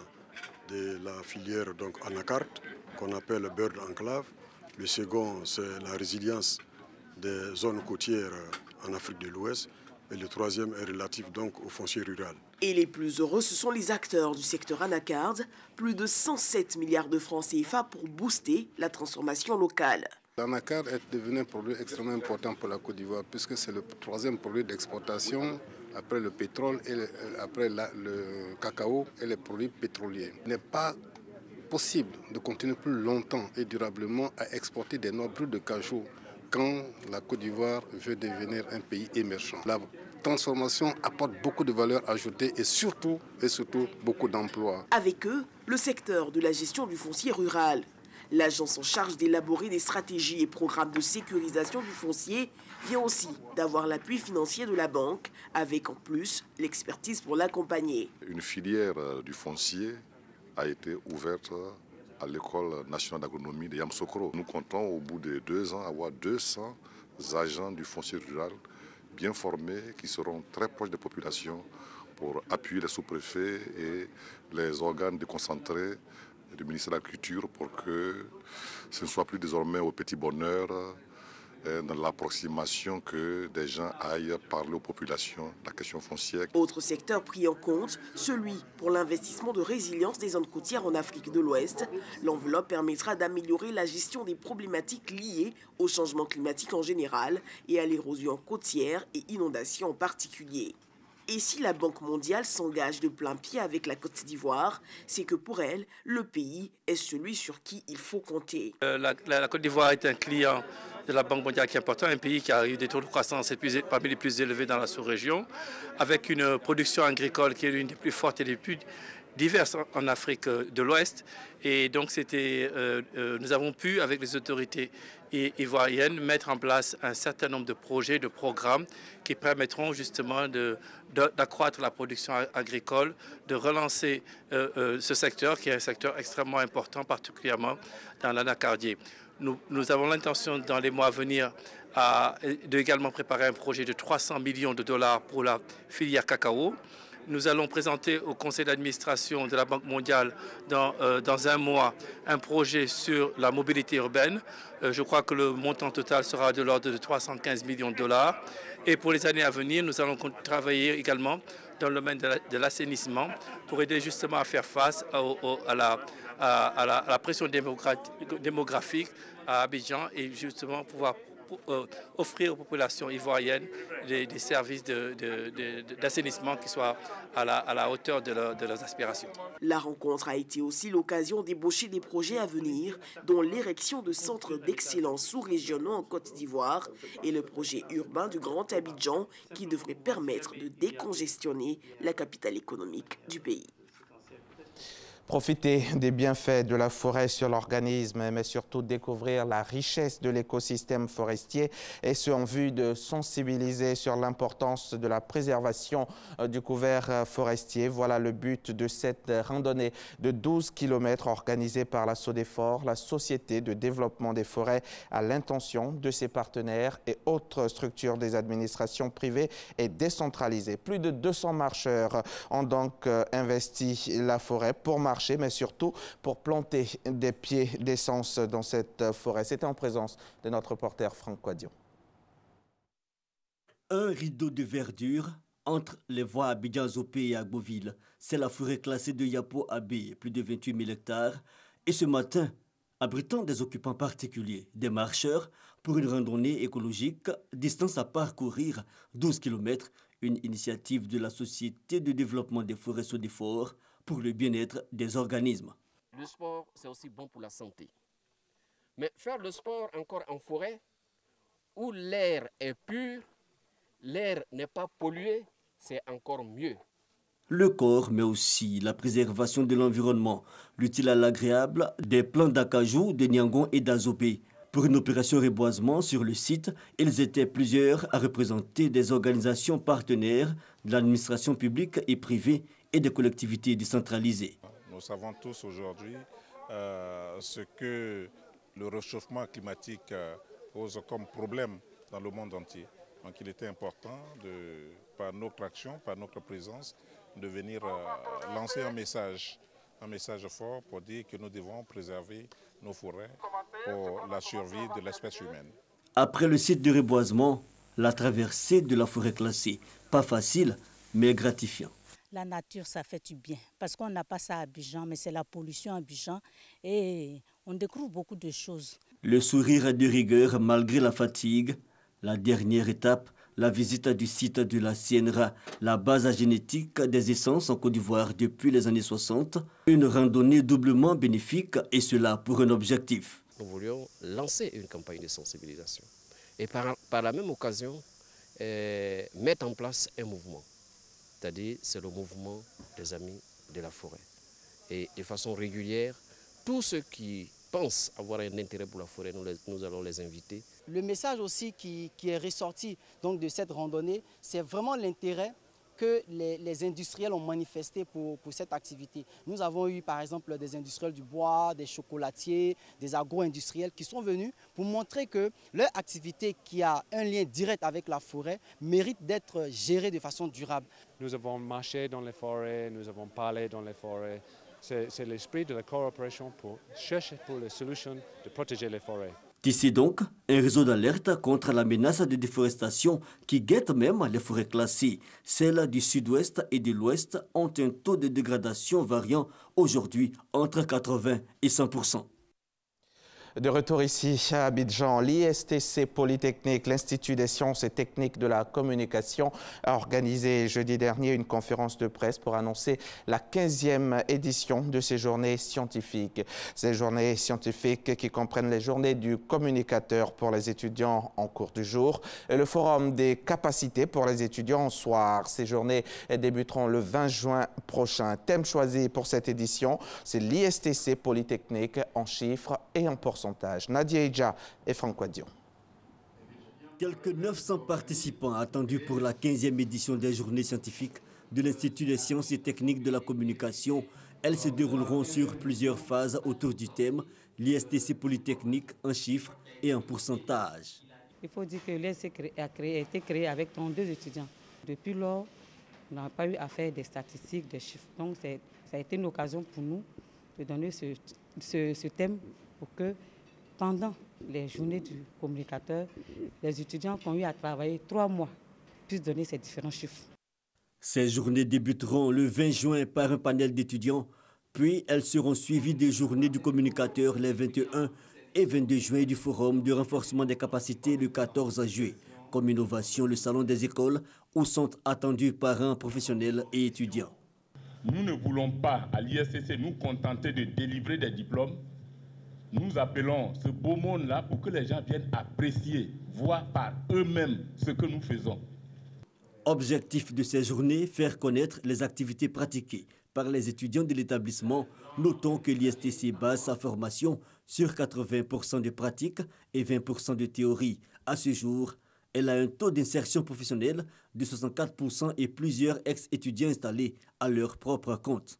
de la filière donc ANACARD, qu'on appelle Bird Enclave. Le second, c'est la résilience des zones côtières en Afrique de l'Ouest. Et le troisième est relatif donc au foncier rural. Et les plus heureux, ce sont les acteurs du secteur ANACARD, plus de 107 milliards de francs CFA pour booster la transformation locale. L'anacarde est devenu un produit extrêmement important pour la Côte d'Ivoire puisque c'est le troisième produit d'exportation après le pétrole, et après le cacao et les produits pétroliers. Il n'est pas possible de continuer plus longtemps et durablement à exporter des noix brutes de cajou quand la Côte d'Ivoire veut devenir un pays émergent. La transformation apporte beaucoup de valeur ajoutée et surtout beaucoup d'emplois. Avec eux, le secteur de la gestion du foncier rural. L'agence en charge d'élaborer des stratégies et programmes de sécurisation du foncier vient aussi d'avoir l'appui financier de la banque, avec en plus l'expertise pour l'accompagner. Une filière du foncier a été ouverte à l'École nationale d'agronomie de Yamoussoukro. Nous comptons au bout de 2 ans avoir 200 agents du foncier rural bien formés qui seront très proches des populations pour appuyer les sous-préfets et les organes déconcentrés du ministère de l'Agriculture pour que ce ne soit plus désormais au petit bonheur dans l'approximation que des gens aillent parler aux populations de la question foncière. Autre secteur pris en compte, celui pour l'investissement de résilience des zones côtières en Afrique de l'Ouest. L'enveloppe permettra d'améliorer la gestion des problématiques liées au changement climatique en général et à l'érosion côtière et inondations en particulier. Et si la Banque mondiale s'engage de plein pied avec la Côte d'Ivoire, c'est que pour elle, le pays est celui sur qui il faut compter. La Côte d'Ivoire est un client de la Banque mondiale qui est important, un pays qui a eu des taux de croissance parmi les plus élevés dans la sous-région, avec une production agricole qui est l'une des plus fortes et des plus diverses en Afrique de l'Ouest. Et donc nous avons pu, avec les autorités ivoiriennes, mettre en place un certain nombre de projets, de programmes qui permettront justement d'accroître la production agricole, de relancer ce secteur qui est un secteur extrêmement important, particulièrement dans l'anacardier. Nous avons l'intention dans les mois à venir de également préparer un projet de 300 millions de dollars pour la filière cacao. Nous allons présenter au conseil d'administration de la Banque mondiale dans 1 mois un projet sur la mobilité urbaine. Je crois que le montant total sera de l'ordre de 315 millions de dollars. Et pour les années à venir, nous allons travailler également dans le domaine de l'assainissement pour aider justement à faire face à la pression démographique à Abidjan et justement pouvoir offrir aux populations ivoiriennes des services d'assainissement qui soient à la hauteur de leurs aspirations. La rencontre a été aussi l'occasion d'ébaucher des projets à venir, dont l'érection de centres d'excellence sous-régionaux en Côte d'Ivoire et le projet urbain du Grand Abidjan qui devrait permettre de décongestionner la capitale économique du pays. Profiter des bienfaits de la forêt sur l'organisme, mais surtout découvrir la richesse de l'écosystème forestier, et ce en vue de sensibiliser sur l'importance de la préservation du couvert forestier. Voilà le but de cette randonnée de 12 km organisée par la SODEFOR, la Société de développement des forêts, à l'intention de ses partenaires et autres structures des administrations privées et décentralisées. Plus de 200 marcheurs ont donc investi la forêt pour marcher, mais surtout pour planter des pieds d'essence dans cette forêt. C'était en présence de notre reporter Franck Quadion. Un rideau de verdure entre les voies Abidjan-Zopé et Agboville. C'est la forêt classée de Yapo-Abé, plus de 28 000 hectares. Et ce matin, abritant des occupants particuliers, des marcheurs, pour une randonnée écologique, distance à parcourir 12 km, une initiative de la Société de développement des forêts SODEFOR, pour le bien-être des organismes. Le sport, c'est aussi bon pour la santé. Mais faire le sport encore en forêt, où l'air est pur, l'air n'est pas pollué, c'est encore mieux. Le corps, mais aussi la préservation de l'environnement, l'utile à l'agréable des plants d'acajou, de Niangon et d'Azopé. Pour une opération reboisement sur le site, ils étaient plusieurs à représenter des organisations partenaires de l'administration publique et privée et des collectivités décentralisées. Nous savons tous aujourd'hui ce que le réchauffement climatique pose comme problème dans le monde entier. Donc il était important, par notre action, par notre présence, de venir lancer un message fort pour dire que nous devons préserver nos forêts pour la survie de l'espèce humaine. Après le site de reboisement, la traversée de la forêt classée, pas facile, mais gratifiant. La nature, ça fait du bien, parce qu'on n'a pas ça à Abidjan, mais c'est la pollution à Abidjan et on découvre beaucoup de choses. Le sourire de rigueur malgré la fatigue. La dernière étape, la visite du site de la CNRA, la base génétique des essences en Côte d'Ivoire depuis les années 60. Une randonnée doublement bénéfique et cela pour un objectif. Nous voulions lancer une campagne de sensibilisation et par la même occasion mettre en place un mouvement. C'est-à-dire c'est le mouvement des amis de la forêt. Et de façon régulière, tous ceux qui pensent avoir un intérêt pour la forêt, nous allons les inviter. Le message aussi qui est ressorti donc, de cette randonnée, c'est vraiment l'intérêt que les industriels ont manifesté pour cette activité. Nous avons eu par exemple des industriels du bois, des chocolatiers, des agro-industriels qui sont venus pour montrer que leur activité qui a un lien direct avec la forêt mérite d'être gérée de façon durable. Nous avons marché dans les forêts, nous avons parlé dans les forêts. C'est l'esprit de la coopération pour chercher pour les solutions de protéger les forêts. Ici donc, un réseau d'alerte contre la menace de déforestation qui guette même les forêts classées. Celles du sud-ouest et de l'ouest ont un taux de dégradation variant aujourd'hui entre 80 et 100%. De retour ici à Abidjan, l'ISTC Polytechnique, l'Institut des sciences et techniques de la communication, a organisé jeudi dernier une conférence de presse pour annoncer la 15e édition de ces journées scientifiques. Ces journées scientifiques qui comprennent les journées du communicateur pour les étudiants en cours du jour et le forum des capacités pour les étudiants en soir. Ces journées débuteront le 20 juin prochain. Thème choisi pour cette édition, c'est l'ISTC Polytechnique en chiffres et en pourcentage. Nadia Idja et Franck Wadion. Quelques 900 participants attendus pour la 15e édition des journées scientifiques de l'Institut des sciences et techniques de la communication. Elles se dérouleront sur plusieurs phases autour du thème l'ISTC Polytechnique en chiffres et en pourcentage. Il faut dire que l'ISTC a été créé avec 32 étudiants. Depuis lors, on n'a pas eu à faire des statistiques, des chiffres. Donc ça a été une occasion pour nous de donner ce thème pour que pendant les journées du communicateur, les étudiants qui ont eu à travailler 3 mois puissent donner ces différents chiffres. Ces journées débuteront le 20 juin par un panel d'étudiants, puis elles seront suivies des journées du communicateur les 21 et 22 juin du forum de renforcement des capacités le 14 juillet. Comme innovation, le salon des écoles où sont attendus parents, professionnels et étudiants. Nous ne voulons pas à l'ISTC nous contenter de délivrer des diplômes. Nous appelons ce beau monde-là pour que les gens viennent apprécier, voir par eux-mêmes ce que nous faisons. Objectif de ces journées, faire connaître les activités pratiquées par les étudiants de l'établissement. Notons que l'ISTC base sa formation sur 80% de pratique et 20% de théorie. À ce jour, elle a un taux d'insertion professionnelle de 64% et plusieurs ex-étudiants installés à leur propre compte.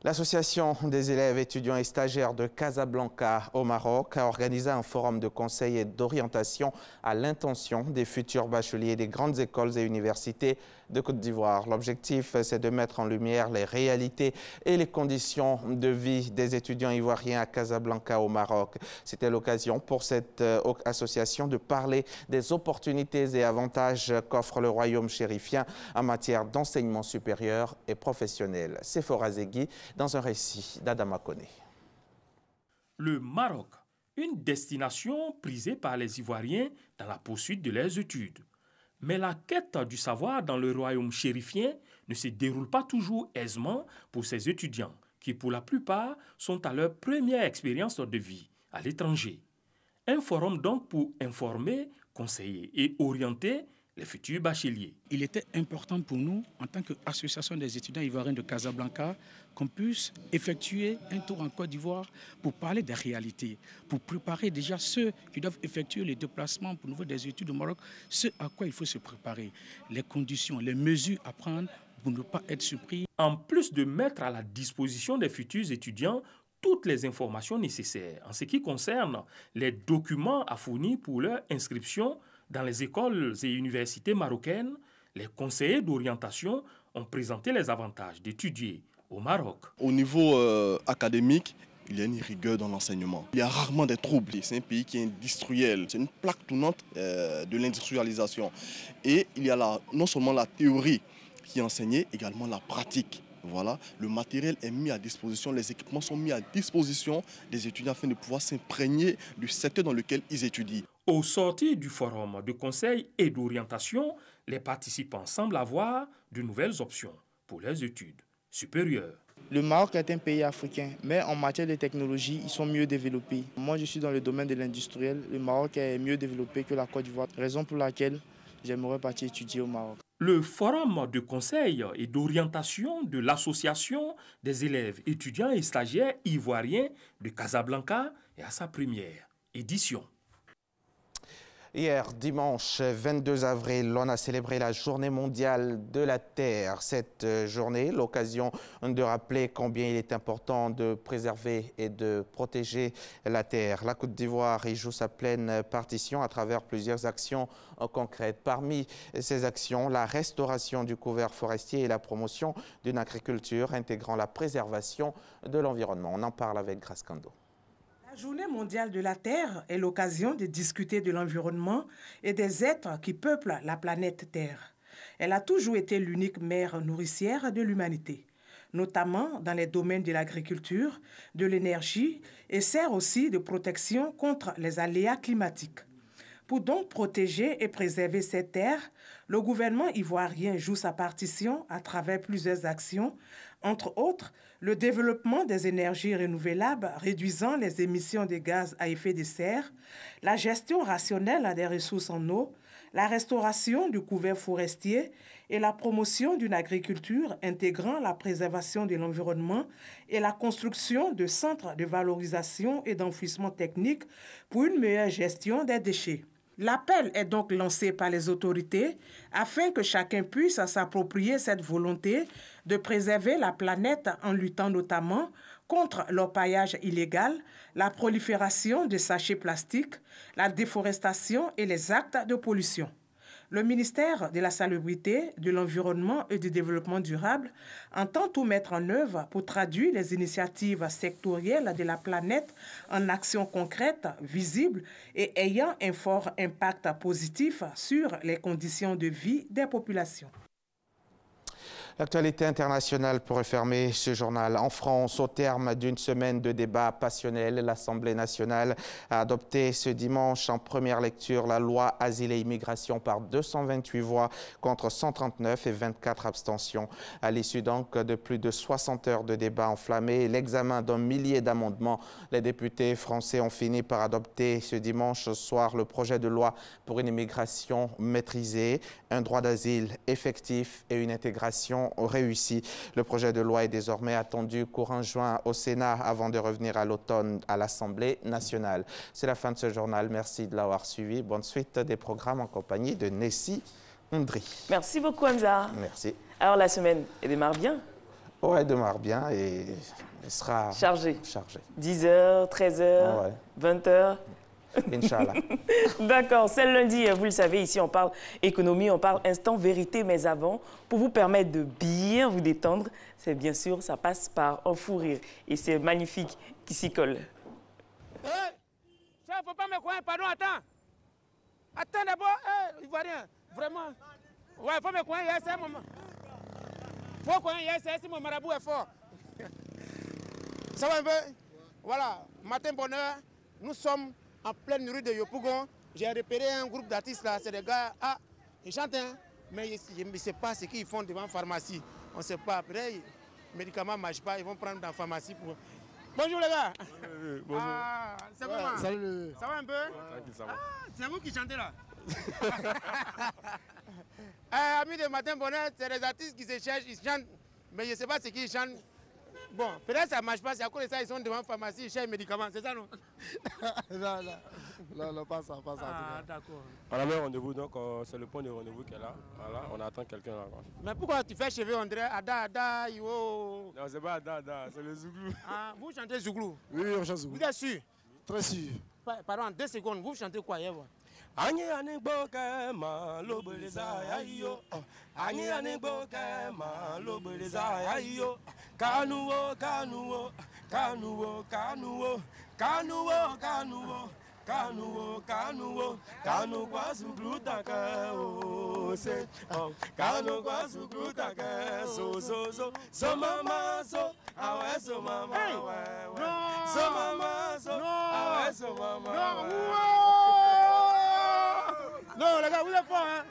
L'Association des élèves, étudiants et stagiaires de Casablanca au Maroc a organisé un forum de conseil et d'orientation à l'intention des futurs bacheliers des grandes écoles et universités de Côte d'Ivoire. L'objectif, c'est de mettre en lumière les réalités et les conditions de vie des étudiants ivoiriens à Casablanca au Maroc. C'était l'occasion pour cette association de parler des opportunités et avantages qu'offre le royaume chérifien en matière d'enseignement supérieur et professionnel. Sephora Zegui dans un récit d'Adama Kone. Le Maroc, une destination prisée par les Ivoiriens dans la poursuite de leurs études. Mais la quête du savoir dans le royaume chérifien ne se déroule pas toujours aisément pour ces étudiants qui, pour la plupart, sont à leur première expérience de vie à l'étranger. Un forum donc pour informer, conseiller et orienter les futurs bacheliers. Il était important pour nous, en tant qu'association des étudiants ivoiriens de Casablanca, qu'on puisse effectuer un tour en Côte d'Ivoire pour parler des réalités, pour préparer déjà ceux qui doivent effectuer les déplacements pour niveau des études au Maroc, ce à quoi il faut se préparer, les conditions, les mesures à prendre pour ne pas être surpris. En plus de mettre à la disposition des futurs étudiants toutes les informations nécessaires en ce qui concerne les documents à fournir pour leur inscription dans les écoles et universités marocaines, les conseillers d'orientation ont présenté les avantages d'étudier au Maroc. Au niveau académique, il y a une rigueur dans l'enseignement. Il y a rarement des troubles. C'est un pays qui est industriel. C'est une plaque tournante de l'industrialisation. Et il y a non seulement la théorie qui est enseignée, également la pratique. Voilà, le matériel est mis à disposition, les équipements sont mis à disposition des étudiants afin de pouvoir s'imprégner du secteur dans lequel ils étudient. Au sortir du forum de conseil et d'orientation, les participants semblent avoir de nouvelles options pour leurs études supérieures. Le Maroc est un pays africain, mais en matière de technologie, ils sont mieux développés. Moi, je suis dans le domaine de l'industriel. Le Maroc est mieux développé que la Côte d'Ivoire, raison pour laquelle j'aimerais partir étudier au Maroc. Le forum de conseil et d'orientation de l'Association des élèves étudiants et stagiaires ivoiriens de Casablanca est à sa première édition. Hier, dimanche 22 avril, on a célébré la Journée mondiale de la Terre. Cette journée, l'occasion de rappeler combien il est important de préserver et de protéger la Terre. La Côte d'Ivoire y joue sa pleine partition à travers plusieurs actions concrètes. Parmi ces actions, la restauration du couvert forestier et la promotion d'une agriculture intégrant la préservation de l'environnement. On en parle avec Grace Kando. La Journée mondiale de la Terre est l'occasion de discuter de l'environnement et des êtres qui peuplent la planète Terre. Elle a toujours été l'unique mère nourricière de l'humanité, notamment dans les domaines de l'agriculture, de l'énergie et sert aussi de protection contre les aléas climatiques. Pour donc protéger et préserver cette terre, le gouvernement ivoirien joue sa partition à travers plusieurs actions, entre autres le développement des énergies renouvelables réduisant les émissions de gaz à effet de serre, la gestion rationnelle des ressources en eau, la restauration du couvert forestier et la promotion d'une agriculture intégrant la préservation de l'environnement et la construction de centres de valorisation et d'enfouissement technique pour une meilleure gestion des déchets. L'appel est donc lancé par les autorités afin que chacun puisse s'approprier cette volonté de préserver la planète en luttant notamment contre l'orpaillage illégal, la prolifération de sachets plastiques, la déforestation et les actes de pollution. Le ministère de la Salubrité, de l'Environnement et du Développement durable entend tout mettre en œuvre pour traduire les initiatives sectorielles de la planète en actions concrètes, visibles et ayant un fort impact positif sur les conditions de vie des populations. L'actualité internationale pour refermer ce journal. En France, au terme d'une semaine de débats passionnels, l'Assemblée nationale a adopté ce dimanche en première lecture la loi Asile et Immigration par 228 voix contre 139 et 24 abstentions. À l'issue donc de plus de 60 heures de débats enflammés et l'examen d'un millier d'amendements, les députés français ont fini par adopter ce dimanche soir le projet de loi pour une immigration maîtrisée, un droit d'asile effectif et une intégration réussi. Le projet de loi est désormais attendu courant juin au Sénat avant de revenir à l'automne à l'Assemblée nationale. C'est la fin de ce journal. Merci de l'avoir suivi. Bonne suite des programmes en compagnie de Nessie Ndri. Merci beaucoup, Hamza. Merci. Alors, la semaine, elle démarre bien? Oui, elle démarre bien et elle sera chargée. 10h, 13h, ouais. 20h. Inch'Allah. D'accord, c'est le lundi, vous le savez, ici on parle économie, on parle instant vérité, mais avant, pour vous permettre de bien vous détendre, c'est bien sûr, ça passe par un fou rire. Et c'est magnifique qui s'y colle. Ça, faut pas me croire, pardon, attends. Attends d'abord, Ivoirien, vraiment. Ouais, faut me croire, c'est un moment. Faut croire, c'est mon marabout est fort. Ça va un peu? Voilà, matin bonheur, nous sommes en pleine rue de Yopougon. J'ai repéré un groupe d'artistes là, c'est des gars, ils chantent, hein, mais je ne sais pas ce qu'ils font devant la pharmacie. On ne sait pas, après, les médicaments ne marchent pas, ils vont prendre dans la pharmacie pour... Bonjour les gars. Bonjour. C'est comment? Salut. Ça va un peu? Tranquille, ça va. C'est vous qui chantez là. Amis de Matin Bonheur, c'est des artistes qui se cherchent, ils chantent, mais je ne sais pas ce qu'ils chantent. Bon, peut-être ça ne marche pas, c'est à cause de ça ils sont devant la pharmacie, ils cherchent les médicaments, c'est ça non? Non, pas ça. Ah, d'accord. On a un rendez-vous, donc c'est le point de rendez-vous qui est là. Voilà, on attend quelqu'un là. Mais pourquoi tu fais cheveux, on dirait Ada, Yo? Non, c'est pas Ada, c'est le Zouglou. Ah, vous chantez Zouglou? Oui, on chante Zouglou. Vous êtes sûr? Très sûr. Pardon, 2 secondes, vous chantez quoi hier? Ani boke ma lobeleza yayo. Ani boke ma lobeleza yayo. Kanuo. Kanuo, kanuo, kanu kwa sugluta ka o se. Kanu kwa sugluta ka so mama so awe so mama we. So mama so awe so mama. Non les gars, vous êtes forts hein.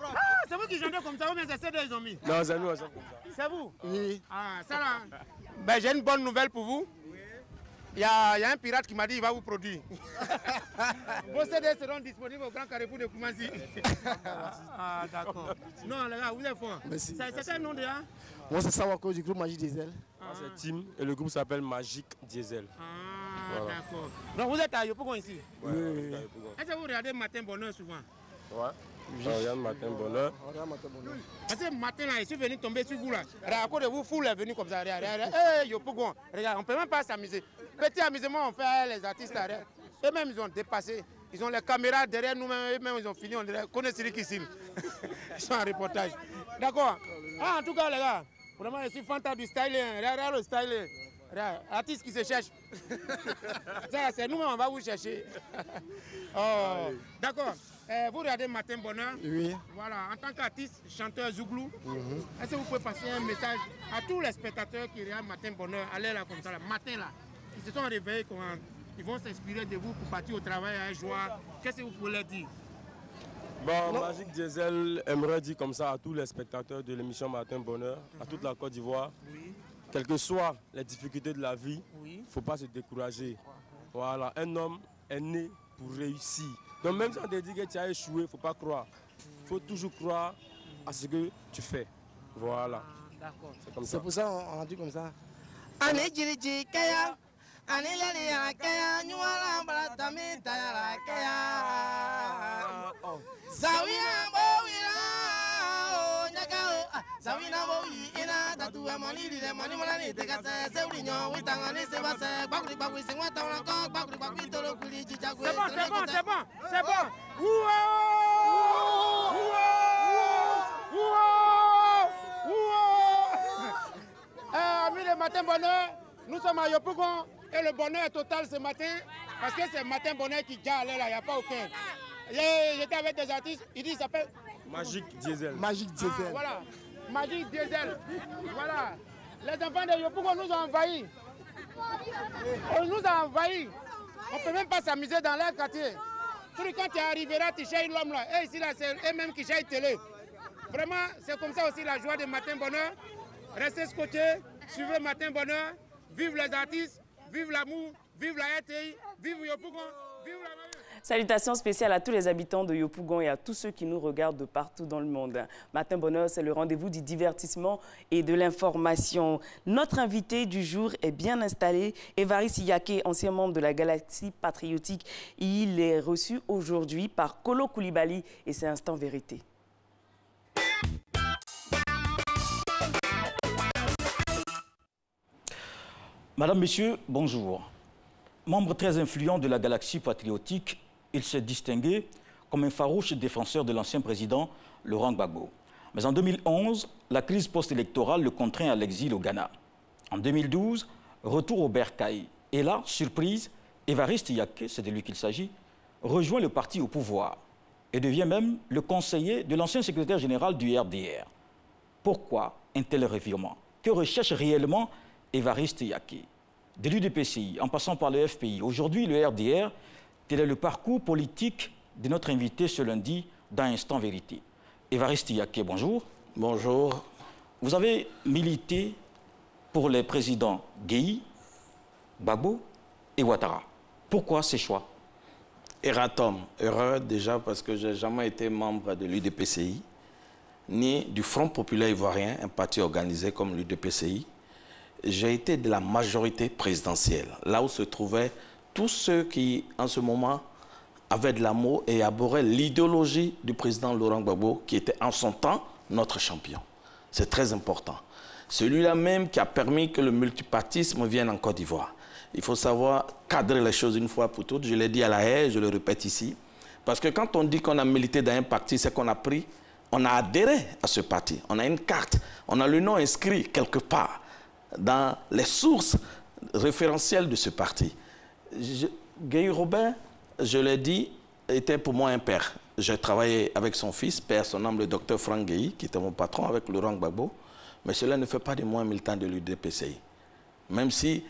Ah, c'est vous qui chantez comme ça ou bien c'est ceux ils ont mis? Non, c'est nous, c'est comme ça. C'est vous? Oui. Ah, ça là. Ben, j'ai une bonne nouvelle pour vous. Il y a un pirate qui m'a dit qu'il va vous produire. Vos CD seront disponibles au Grand Carrefour de Koumassi. Ah, d'accord. Non, les gars, vous êtes forts. Merci. C'est quel nom déjà? Moi, c'est Sawako du groupe Magic Diesel. C'est Tim et le groupe s'appelle Magic Diesel. Ah, voilà. D'accord. Donc, vous êtes à Yopougon ici? Oui. Est-ce que vous regardez Matin Bonheur souvent? Ouais. On regarde Matin Bonheur. Parce que matin là, je suis venu tomber sur vous là. À cause de vous, foule est venu comme ça. Hey, Yopougon. Regarde, on ne peut même pas s'amuser. Petit amusement, on fait les artistes là. Eux-mêmes, ils ont dépassé. Ils ont les caméras derrière nous-mêmes. Eux-mêmes, ils ont fini. On connaît celui qui signe. Ils sont en reportage. D'accord. Ah, en tout cas, les gars, vraiment, je suis fantasme du styling. Regarde le styling. Artiste qui se cherche. C'est nous-mêmes, on va vous chercher. Oh, d'accord. Vous regardez Matin Bonheur. Oui. Voilà, en tant qu'artiste, chanteur Zouglou, est-ce que vous pouvez passer un message à tous les spectateurs qui regardent Matin Bonheur, allez là comme ça, là, matin là, ils se sont réveillés, ils vont s'inspirer de vous pour partir au travail avec joie. Qu'est-ce que vous pouvez leur dire? Bon, Magic Diesel aimerait dire comme ça à tous les spectateurs de l'émission Matin Bonheur, à toute la Côte d'Ivoire, quelles que soient les difficultés de la vie, il ne faut pas se décourager. Voilà, un homme est né pour réussir. Donc même si on te dit que tu as échoué, il ne faut pas croire. Il faut toujours croire à ce que tu fais. Voilà. D'accord. C'est pour ça qu'on a dit comme ça. C'est bon. Amis de Matin Bonheur, nous sommes à Yopougon et le bonheur est total ce matin parce que c'est Matin Bonheur qui déjà allait là, il n'y a pas aucun. J'étais avec des artistes, il s'appelle Magic Diesel. Magic Diesel. Voilà, Magic Diesel. Voilà. Les enfants de Yopougon nous ont envahis. On nous a envahis. On ne peut même pas s'amuser dans leur quartier. Quand tu arriveras, tu cherches l'homme là. Et ici, là, c'est eux-mêmes qui cherchent télé. Vraiment, c'est comme ça aussi la joie de Matin Bonheur. Restez scotchés, suivez Matin Bonheur. Vive les artistes, vive l'amour, vive la RTI, vive Yopougon, vive la... Salutations spéciales à tous les habitants de Yopougon et à tous ceux qui nous regardent de partout dans le monde. Matin Bonheur, c'est le rendez-vous du divertissement et de l'information. Notre invité du jour est bien installé. Évariste Yaké, ancien membre de la Galaxie Patriotique. Il est reçu aujourd'hui par Kolo Koulibaly et c'est Instant Vérité. Madame, Monsieur, bonjour. Membre très influent de la Galaxie Patriotique, il s'est distingué comme un farouche défenseur de l'ancien président Laurent Gbagbo. Mais en 2011, la crise post-électorale le contraint à l'exil au Ghana. En 2012, retour au Bercail. Et là, surprise, Évariste Yaké, c'est de lui qu'il s'agit, rejoint le parti au pouvoir et devient même le conseiller de l'ancien secrétaire général du RDR. Pourquoi un tel revirement? Que recherche réellement Évariste Yaké? De l'UDPCI, en passant par le FPI, aujourd'hui le RDR, tel est le parcours politique de notre invité ce lundi dans Instant Vérité. Évariste Yaké, bonjour. Bonjour. Vous avez milité pour les présidents Guèye, Gbagbo et Ouattara. Pourquoi ces choix? Erratum. Erreur déjà parce que je n'ai jamais été membre de l'UDPCI, ni du Front populaire ivoirien, un parti organisé comme l'UDPCI. J'ai été de la majorité présidentielle, là où se trouvaient tous ceux qui, en ce moment, avaient de l'amour et abhorraient l'idéologie du président Laurent Gbagbo, qui était en son temps notre champion. C'est très important. Celui-là même qui a permis que le multipartisme vienne en Côte d'Ivoire. Il faut savoir cadrer les choses une fois pour toutes. Je l'ai dit à La Haye, je le répète ici. Parce que quand on dit qu'on a milité dans un parti, c'est qu'on a pris, on a adhéré à ce parti. On a une carte, on a le nom inscrit quelque part dans les sources référentielles de ce parti. Guèye Robert je l'ai dit, était pour moi un père. J'ai travaillé avec son fils, père, son nom, le docteur Franck Gueye, qui était mon patron avec Laurent Gbagbo. Mais cela ne fait pas de moi un militant de l'UDPCI. Même si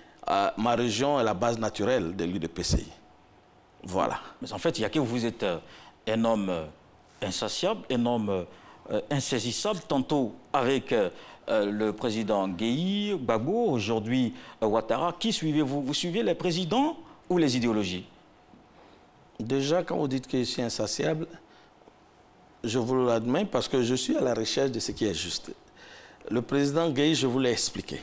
ma région est la base naturelle de l'UDPCI. Voilà. Mais en fait, il y a que vous êtes un homme insatiable, un homme insaisissable, tantôt avec le président Gueye, Gbagbo, aujourd'hui Ouattara. Qui suivez-vous? Vous suivez les présidents ou les idéologies? Déjà, quand vous dites que je suis insatiable, je vous l'admets parce que je suis à la recherche de ce qui est juste. Le président Gueye, je vous l'ai expliqué.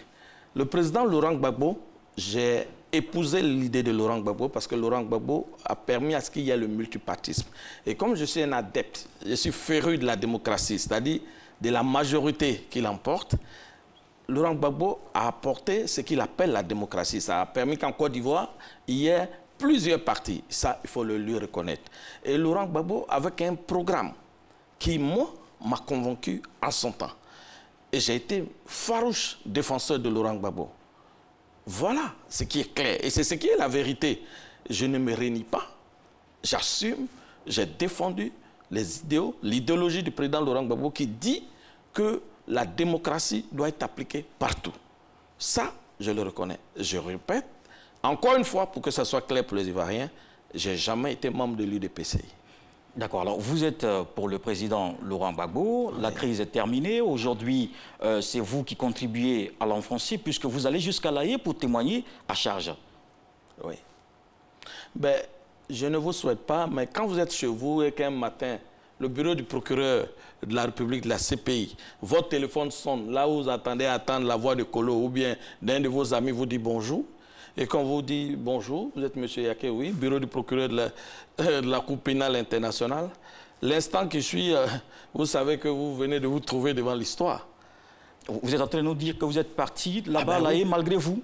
Le président Laurent Gbagbo, j'ai épousé l'idée de Laurent Gbagbo parce que Laurent Gbagbo a permis à ce qu'il y ait le multipartisme. Et comme je suis un adepte, je suis féru de la démocratie, c'est-à-dire de la majorité qui l'emporte, Laurent Gbagbo a apporté ce qu'il appelle la démocratie. Ça a permis qu'en Côte d'Ivoire, il y ait plusieurs partis. Ça, il faut le lui reconnaître. Et Laurent Gbagbo, avec un programme qui, moi, m'a convaincu en son temps. Et j'ai été farouche défenseur de Laurent Gbagbo. Voilà ce qui est clair. Et c'est ce qui est la vérité. Je ne me réunis pas. J'assume. J'ai défendu les idéaux, l'idéologie du président Laurent Gbagbo qui dit que la démocratie doit être appliquée partout. Ça, je le reconnais. Je répète, encore une fois, pour que ça soit clair pour les Ivoiriens, je n'ai jamais été membre de l'UDPCI. D'accord. Alors, vous êtes pour le président Laurent Gbagbo. La crise est terminée. Aujourd'hui, c'est vous qui contribuez à l'enfoncer puisque vous allez jusqu'à La Haye pour témoigner à charge. Oui. Ben, je ne vous souhaite pas, mais quand vous êtes chez vous et qu'un matin, le bureau du procureur de la République, de la CPI, votre téléphone sonne, là où vous attendez à attendre la voix de Kolo ou bien d'un de vos amis vous dit bonjour, et quand vous dit bonjour, vous êtes M. Yaké, oui, bureau du procureur de la Cour pénale internationale, l'instant qui suit, vous savez que vous venez de vous trouver devant l'histoire. Vous êtes en train de nous dire que vous êtes parti là-bas à La Haye malgré vous?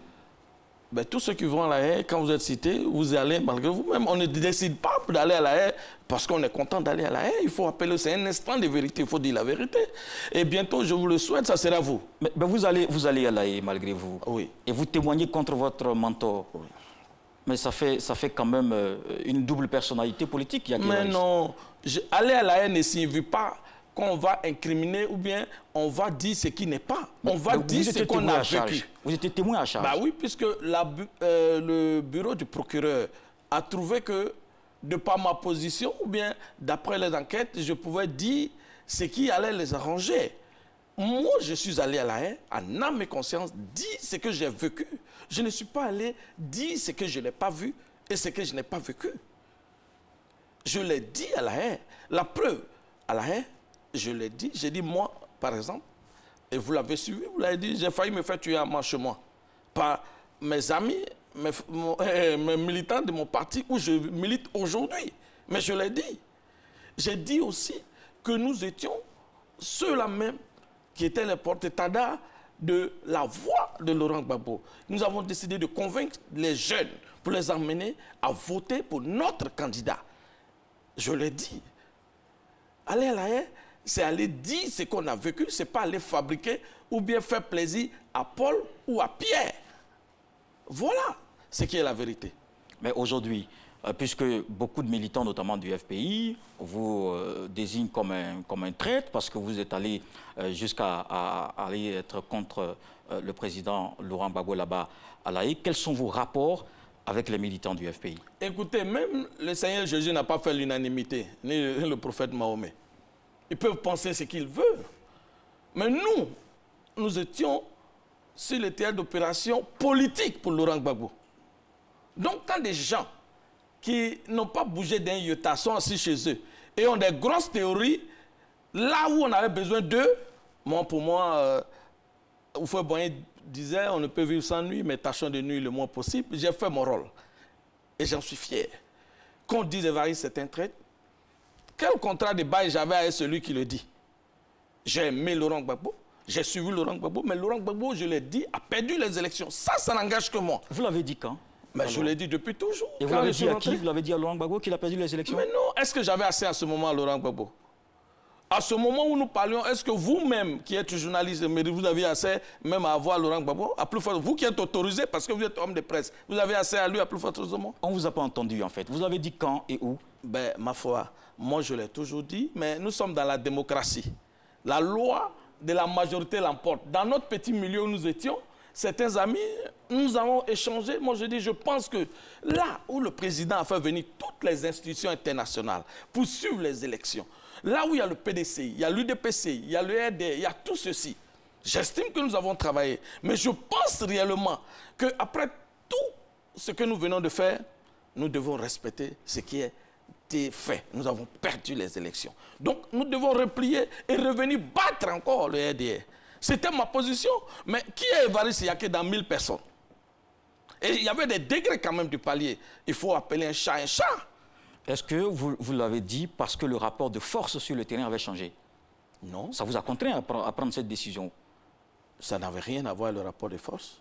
Ben, tous ceux qui vont à La Haye, quand vous êtes cité, vous y allez malgré vous-même. On ne décide pas d'aller à La Haye parce qu'on est content d'aller à La Haye. Il faut appeler, c'est un instant de vérité, il faut dire la vérité. Et bientôt, je vous le souhaite, ça sera vous. Mais vous allez à La Haye malgré vous. Oui. Et vous témoignez contre votre mentor. Oui. Mais ça fait quand même une double personnalité politique. Mais non, aller à La Haye ne signifie pas qu'on va incriminer ou bien on va dire ce qui n'est pas. On va dire ce qu'on a vécu. Vous étiez témoin à charge. Bah oui, puisque le bureau du procureur a trouvé que, de par ma position ou bien d'après les enquêtes, je pouvais dire ce qui allait les arranger. Moi, je suis allé à La Haye, en âme et conscience, dire ce que j'ai vécu. Je ne suis pas allé dire ce que je n'ai pas vu et ce que je n'ai pas vécu. Je l'ai dit à La Haye. La preuve, à La Haye, je l'ai dit, j'ai dit moi, par exemple, et vous l'avez suivi, vous l'avez dit, j'ai failli me faire tuer en marche chez moi. Par mes amis, mes militants de mon parti où je milite aujourd'hui. Mais je l'ai dit. J'ai dit aussi que nous étions ceux-là même qui étaient les porte-étendards de la voix de Laurent Gbagbo. Nous avons décidé de convaincre les jeunes pour les emmener à voter pour notre candidat. Je l'ai dit. Aller à La Haye, c'est aller dire ce qu'on a vécu, ce n'est pas aller fabriquer ou bien faire plaisir à Paul ou à Pierre. Voilà ce qui est la vérité. Mais aujourd'hui, puisque beaucoup de militants, notamment du FPI, vous désignent comme un traître parce que vous êtes allé jusqu'à aller être contre le président Laurent Gbagbo là-bas à La Haye, quels sont vos rapports avec les militants du FPI? Écoutez, même le Seigneur Jésus n'a pas fait l'unanimité, ni le prophète Mahomet. Ils peuvent penser ce qu'ils veulent. Mais nous étions sur le théâtre d'opération politique pour Laurent Gbagbo. Donc, quand des gens qui n'ont pas bougé d'un iota sont assis chez eux et ont des grosses théories, là où on avait besoin d'eux, pour moi, Oufoué Boigny disait on ne peut vivre sans nuit, mais tâchons de nuit le moins possible. J'ai fait mon rôle et j'en suis fier. Qu'on dise Évariste, c'est un traître. Quel contrat de bail j'avais avec celui qui le dit? J'ai aimé Laurent Gbagbo, j'ai suivi Laurent Gbagbo, mais Laurent Gbagbo, je l'ai dit, a perdu les élections. Ça n'engage que moi. Vous l'avez dit quand? Mais je l'ai dit depuis toujours. Et vous l'avez dit à qui? Vous l'avez dit à Laurent Gbagbo qu'il a perdu les élections? Mais non, est-ce que j'avais assez à ce moment à Laurent Gbagbo? À ce moment où nous parlions, est-ce que vous-même, qui êtes journaliste, vous avez accès même à voir Laurent Gbagbo à plus forte, vous qui êtes autorisé parce que vous êtes homme de presse, vous avez accès à lui à plus forte raison? On ne vous a pas entendu en fait. Vous avez dit quand et où? Ben, ma foi, moi je l'ai toujours dit, mais nous sommes dans la démocratie. La loi de la majorité l'emporte. Dans notre petit milieu où nous étions, certains amis, nous avons échangé. Moi je dis, je pense que là où le président a fait venir toutes les institutions internationales pour suivre les élections, là où il y a le PDCI, il y a l'UDPCI, il y a le RDR, il y a tout ceci. J'estime que nous avons travaillé. Mais je pense réellement qu'après tout ce que nous venons de faire, nous devons respecter ce qui a été fait. Nous avons perdu les élections. Donc nous devons replier et revenir battre encore le RDR. C'était ma position. Mais qui est Évariste Yaké dans 1000 personnes? Et il y avait des degrés quand même du palier. Il faut appeler un chat un chat. Est-ce que vous l'avez dit parce que le rapport de force sur le terrain avait changé? Non. Ça vous a contraint à prendre cette décision? Ça n'avait rien à voir avec le rapport de force.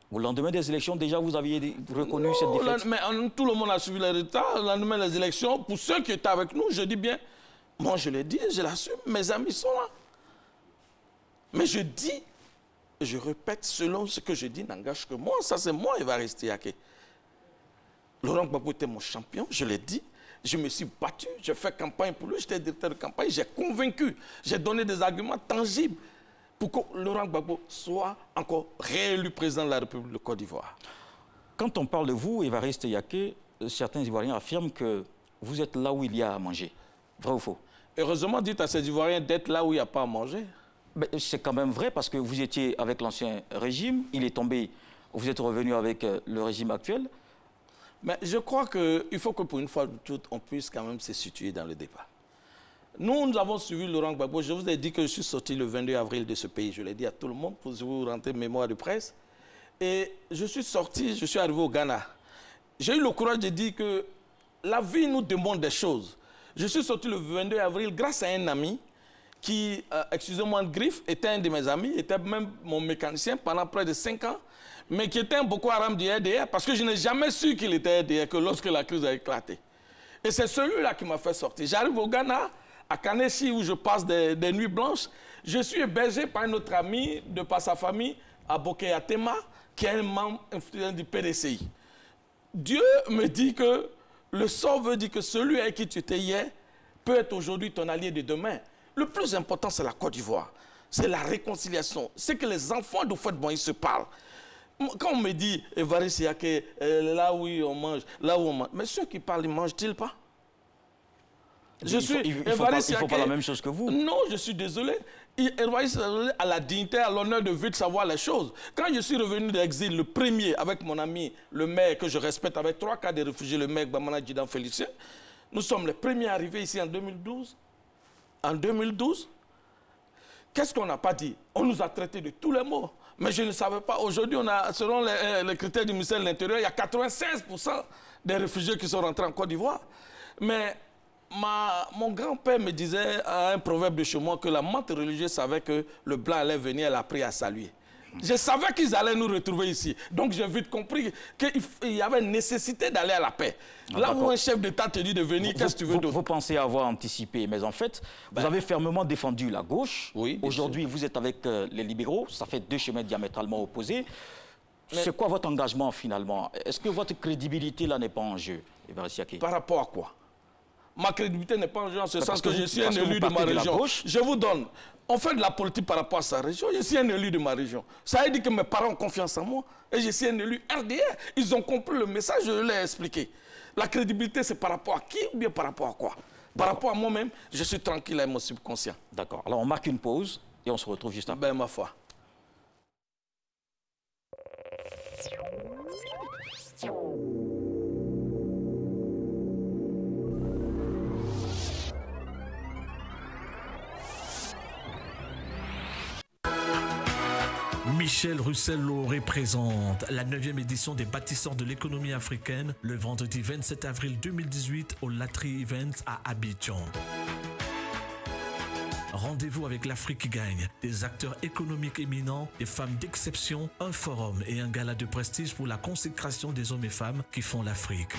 Au lendemain des élections, déjà, vous aviez reconnu cette défaite? Mais tout le monde a suivi les résultats. Au lendemain des élections, pour ceux qui étaient avec nous, je dis bien, moi je l'ai dit, je l'assume, mes amis sont là. Mais je dis, je répète, selon ce que je dis n'engage que moi. Ça, c'est moi, Évariste Yaké. Laurent Gbagbo était mon champion, je l'ai dit. Je me suis battu, j'ai fait campagne pour lui, j'étais directeur de campagne, j'ai convaincu, j'ai donné des arguments tangibles pour que Laurent Gbagbo soit encore réélu président de la République de Côte d'Ivoire. Quand on parle de vous, Évariste Yaké, certains Ivoiriens affirment que vous êtes là où il y a à manger. Vrai ou faux? Heureusement, dites à ces Ivoiriens d'être là où il n'y a pas à manger. C'est quand même vrai parce que vous étiez avec l'ancien régime, il est tombé, vous êtes revenu avec le régime actuel. Mais je crois qu'il faut que pour une fois de toutes, on puisse quand même se situer dans le débat. Nous avons suivi Laurent Gbagbo. Je vous ai dit que je suis sorti le 22 avril de ce pays. Je l'ai dit à tout le monde pour vous rentrer mémoire de presse. Et je suis sorti, je suis arrivé au Ghana. J'ai eu le courage de dire que la vie nous demande des choses. Je suis sorti le 22 avril grâce à un ami qui, excusez-moi de griffe, était un de mes amis, était même mon mécanicien pendant près de 5 ans, mais qui était un Boko Haram du RDR, parce que je n'ai jamais su qu'il était RDR que lorsque la crise a éclaté. Et c'est celui-là qui m'a fait sortir. J'arrive au Ghana, à Kaneshie, où je passe des nuits blanches. Je suis hébergé par un autre ami, de par sa famille, à Boké Atema, qui est un membre influent du PDCI. Dieu me dit que le sort veut dire que celui avec qui tu étais hier peut être aujourd'hui ton allié de demain. Le plus important, c'est la Côte d'Ivoire. C'est la réconciliation. C'est que les enfants de fait, bon, ils se parlent. Quand on me dit, Évariste Yaké, là où on mange, là où on mange. Mais ceux qui parlent, ils ne mangent-ils pas? Il ne faut pas la même chose que vous. Non, je suis désolé. Évariste a la dignité, a l'honneur de vite savoir les choses. Quand je suis revenu d'exil, le premier, avec mon ami, le maire que je respecte, avec 3 cas de réfugiés, le maire Bamana Djidan Félicien, nous sommes les premiers arrivés ici en 2012. En 2012, qu'est-ce qu'on n'a pas dit? On nous a traités de tous les mots. Mais je ne savais pas. Aujourd'hui, selon les critères du ministère de l'Intérieur, il y a 96% des réfugiés qui sont rentrés en Côte d'Ivoire. Mais mon grand-père me disait à un proverbe de chez moi que la menthe religieuse savait que le blanc allait venir, elle a appris à saluer. Je savais qu'ils allaient nous retrouver ici. Donc j'ai vite compris qu'il y avait nécessité d'aller à la paix. Là où un chef d'État te dit de venir, qu'est-ce que tu veux d'autre? Vous pensez avoir anticipé, mais en fait, vous avez fermement défendu la gauche. Oui, aujourd'hui, vous êtes avec les libéraux. Ça fait 2 chemins diamétralement opposés. C'est quoi votre engagement finalement? Est-ce que votre crédibilité là n'est pas en jeu, Évariste Yaké? Par rapport à quoi? Ma crédibilité n'est pas en jeu en ce sens que je suis un élu de ma région. Je vous donne. On fait de la politique par rapport à sa région. Je suis un élu de ma région. Ça veut dire que mes parents ont confiance en moi. Et je suis un élu RDR. Ils ont compris le message, je l'ai expliqué. La crédibilité, c'est par rapport à qui ou bien par rapport à quoi? Par rapport à moi-même, je suis tranquille avec mon subconscient. D'accord. Alors on marque une pause et on se retrouve juste après. Ben, ma foi. Michel Russello représente la 9e édition des bâtisseurs de l'économie africaine le vendredi 27 avril 2018 au Latry Events à Abidjan. Rendez-vous avec l'Afrique qui gagne, des acteurs économiques éminents, des femmes d'exception, un forum et un gala de prestige pour la consécration des hommes et femmes qui font l'Afrique.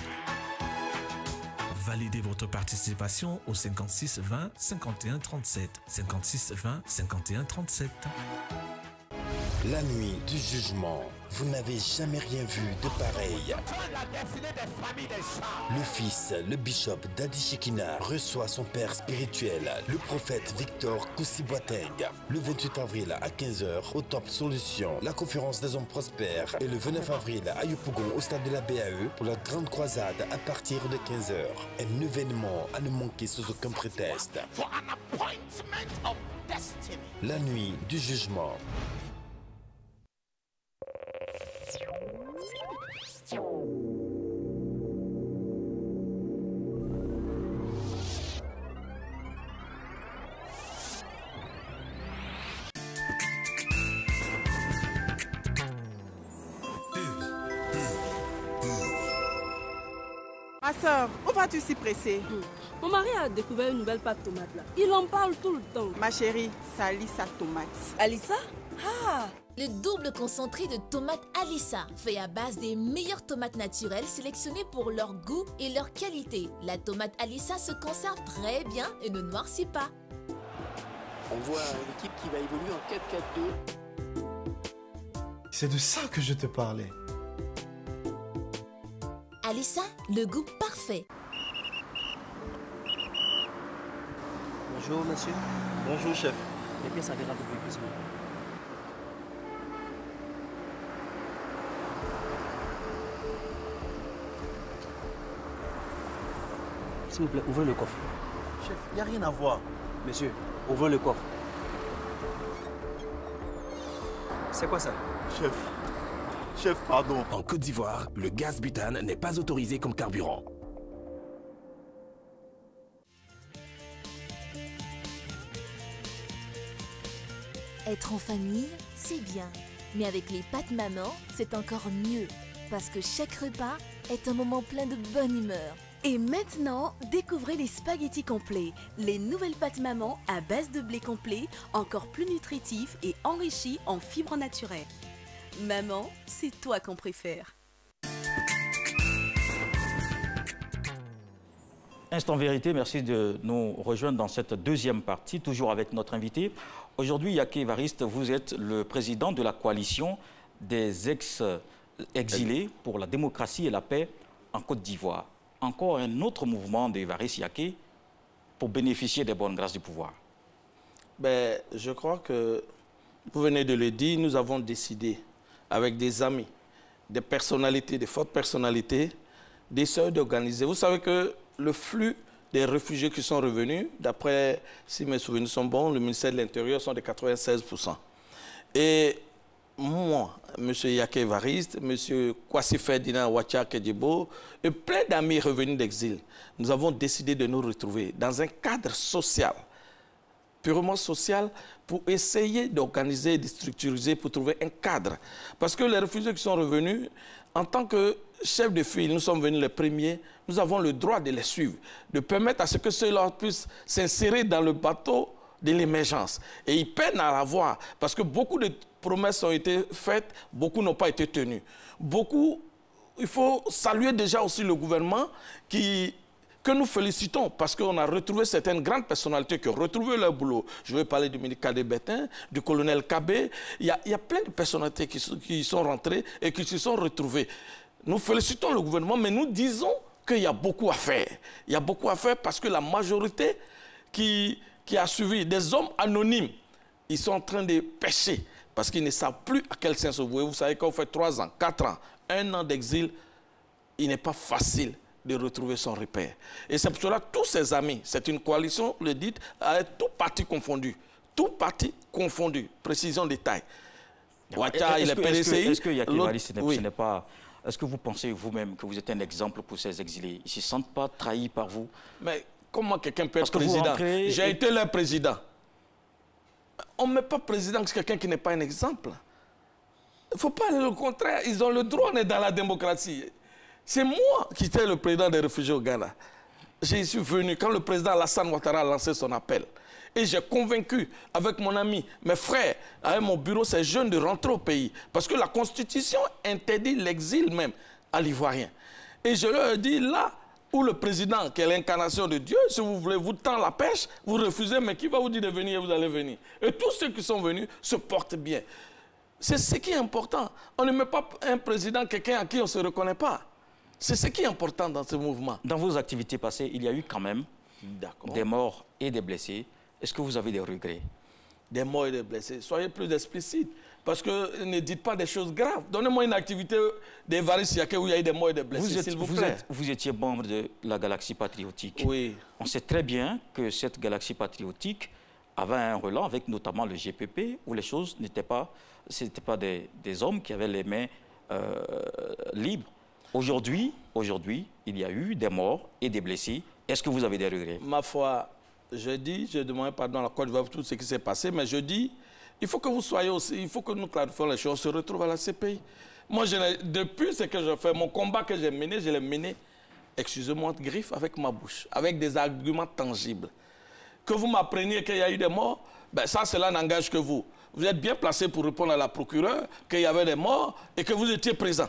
Validez votre participation au 56 20 51 37. 56 20 51 37. La nuit du jugement, vous n'avez jamais rien vu de pareil. Le fils, le bishop d'Adi Shekina, reçoit son père spirituel, le prophète Victor Koussi Boateng. Le 28 avril à 15h au Temple Solution, la conférence des hommes prospères. Et le 29 avril à Yopougon au stade de la BAE pour la grande croisade à partir de 15h. Un événement à ne manquer sous aucun prétexte. La nuit du jugement. Ma soeur, où vas-tu si pressée? Mon mari a découvert une nouvelle pâte tomate là. Il en parle tout le temps. Ma chérie, c'est Alissa tomate. Alissa? Ah! Le double concentré de tomates Alissa, fait à base des meilleures tomates naturelles sélectionnées pour leur goût et leur qualité. La tomate Alissa se conserve très bien et ne noircit pas. On voit l'équipe qui va évoluer en 4-4-2. C'est de ça que je te parlais. Alissa, le goût parfait. Bonjour monsieur. Bonjour chef. Les pièces agréables de plus. S'il vous plaît, ouvrez le coffre. Chef, il n'y a rien à voir. Monsieur, ouvrez le coffre. C'est quoi ça? Chef, pardon. En Côte d'Ivoire, le gaz butane n'est pas autorisé comme carburant. Être en famille, c'est bien. Mais avec les pâtes maman, c'est encore mieux. Parce que chaque repas est un moment plein de bonne humeur. Et maintenant, découvrez les spaghettis complets, les nouvelles pâtes maman à base de blé complet, encore plus nutritifs et enrichis en fibres naturelles. Maman, c'est toi qu'on préfère. Instant vérité, merci de nous rejoindre dans cette deuxième partie, toujours avec notre invité. Aujourd'hui, Yaké Évariste, vous êtes le président de la coalition des ex-exilés pour la démocratie et la paix en Côte d'Ivoire. Encore un autre mouvement d'Évariste Yaké pour bénéficier des bonnes grâces du pouvoir. Je crois que, vous venez de le dire, nous avons décidé avec des amis, des personnalités, des fortes personnalités, d'essayer d'organiser. Vous savez que le flux des réfugiés qui sont revenus, d'après, si mes souvenirs sont bons, le ministère de l'Intérieur sont de 96%. Et moi, M. Yaké Évariste, M. Kwasi Ferdinand Ouattara Kedjibo et plein d'amis revenus d'exil, nous avons décidé de nous retrouver dans un cadre social, purement social, pour essayer d'organiser, de structuriser, pour trouver un cadre. Parce que les réfugiés qui sont revenus, en tant que chefs de file, nous sommes venus les premiers, nous avons le droit de les suivre, de permettre à ce que ceux-là puissent s'insérer dans le bateau de l'émergence. Et ils peinent à l'avoir, parce que beaucoup de promesses ont été faites, beaucoup n'ont pas été tenues. Il faut saluer déjà aussi le gouvernement que nous félicitons parce qu'on a retrouvé certaines grandes personnalités qui ont retrouvé leur boulot. Je vais parler du ministre Kadebétin, du colonel Kabé. Il y a plein de personnalités qui sont rentrées et qui se sont retrouvées. Nous félicitons le gouvernement, mais nous disons qu'il y a beaucoup à faire. Il y a beaucoup à faire parce que la majorité qui a suivi, des hommes anonymes, ils sont en train de pêcher parce qu'ils ne savent plus à quel sens se vouer. Vous savez, quand vous faites 3 ans, 4 ans, 1 an d'exil, il n'est pas facile de retrouver son repère. Et c'est pour cela que tous ses amis, c'est une coalition, le dit, avec tout parti confondu. Tout parti confondu. Précision détail. Ouattara, il est PDCI. Est-ce que Yaké Évariste, ce n'est pas... Est-ce que vous pensez vous-même que vous êtes un exemple pour ces exilés? Ils ne se sentent pas trahis par vous? Mais comment quelqu'un peut être président? J'ai été leur président. On ne met pas président que quelqu'un qui n'est pas un exemple. Il ne faut pas le contraire. Ils ont le droit, on est dans la démocratie. C'est moi qui étais le président des réfugiés au Ghana. Je suis venu quand le président Alassane Ouattara a lancé son appel. Et j'ai convaincu avec mon ami, mes frères, avec mon bureau, ces jeunes de rentrer au pays. Parce que la Constitution interdit l'exil même à l'Ivoirien. Et je leur ai dit, là, où le président, qui est l'incarnation de Dieu, si vous voulez, vous tend la pêche, vous refusez, mais qui va vous dire de venir et vous allez venir. Et tous ceux qui sont venus se portent bien. C'est ce qui est important. On ne met pas un président, quelqu'un à qui on ne se reconnaît pas. C'est ce qui est important dans ce mouvement. Dans vos activités passées, il y a eu quand même des morts et des blessés. Est-ce que vous avez des regrets? Des morts et des blessés. Soyez plus explicite. Parce que ne dites pas des choses graves. Donnez-moi une activité d'Évariste Yaké où il y a eu des morts et des blessés, s'il vous plaît. Vous étiez membre de la Galaxie Patriotique. Oui. On sait très bien que cette Galaxie Patriotique avait un relent avec notamment le GPP, où les choses n'étaient pas... Ce n'étaient pas des hommes qui avaient les mains libres. Aujourd'hui, il y a eu des morts et des blessés. Est-ce que vous avez des regrets? Ma foi, je demande pardon à la Côte d'Ivoire pour tout ce qui s'est passé, mais je dis... Il faut que vous soyez aussi, il faut que nous clarifions les choses. On se retrouve à la CPI. Moi, depuis ce que je fais, mon combat que j'ai mené, je l'ai mené, excusez-moi, griffe avec ma bouche, avec des arguments tangibles. Que vous m'appreniez qu'il y a eu des morts, ben ça, cela n'engage que vous. Vous êtes bien placé pour répondre à la procureure qu'il y avait des morts et que vous étiez présent.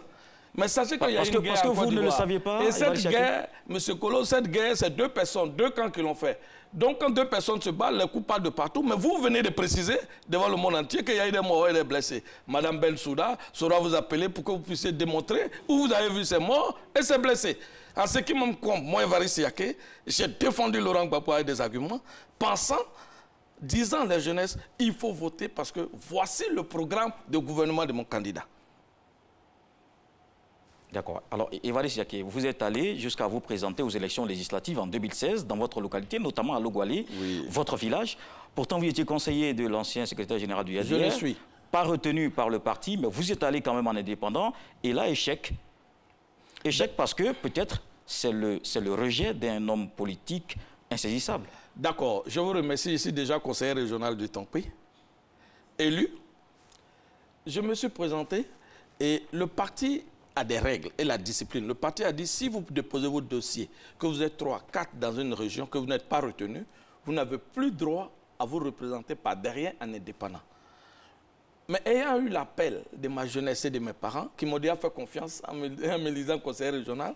Mais sachez qu'il y a une guerre. Parce que vous ne le saviez pas. Et cette guerre, M. Kolo, cette guerre, c'est deux personnes, deux camps qui l'ont fait. Donc, quand deux personnes se battent, les coups partent de partout. Mais vous venez de préciser devant le monde entier qu'il y a eu des morts et des blessés. Madame Bensouda saura vous appeler pour que vous puissiez démontrer où vous avez vu ces morts et ces blessés. En ce qui me compte, moi, Évariste Yaké, j'ai défendu Laurent Gbagbo avec des arguments, disant à la jeunesse, il faut voter parce que voici le programme de gouvernement de mon candidat. D'accord. Alors, Évariste Yaké, vous êtes allé jusqu'à vous présenter aux élections législatives en 2016 dans votre localité, notamment à Logoualé, votre village. Pourtant, vous étiez conseiller de l'ancien secrétaire général du SDR. Je le suis. Pas retenu par le parti, mais vous êtes allé quand même en indépendant. Et là, échec. Échec parce que peut-être c'est le rejet d'un homme politique insaisissable. D'accord. Je vous remercie ici déjà conseiller régional de Tampé, élu. Je me suis présenté et le parti a des règles et la discipline. Le parti a dit, si vous déposez votre dossier, que vous êtes 3, 4 dans une région, que vous n'êtes pas retenu, vous n'avez plus droit à vous représenter par derrière un indépendant. Mais ayant eu l'appel de ma jeunesse et de mes parents, qui m'ont déjà fait confiance en me lisant conseiller régional,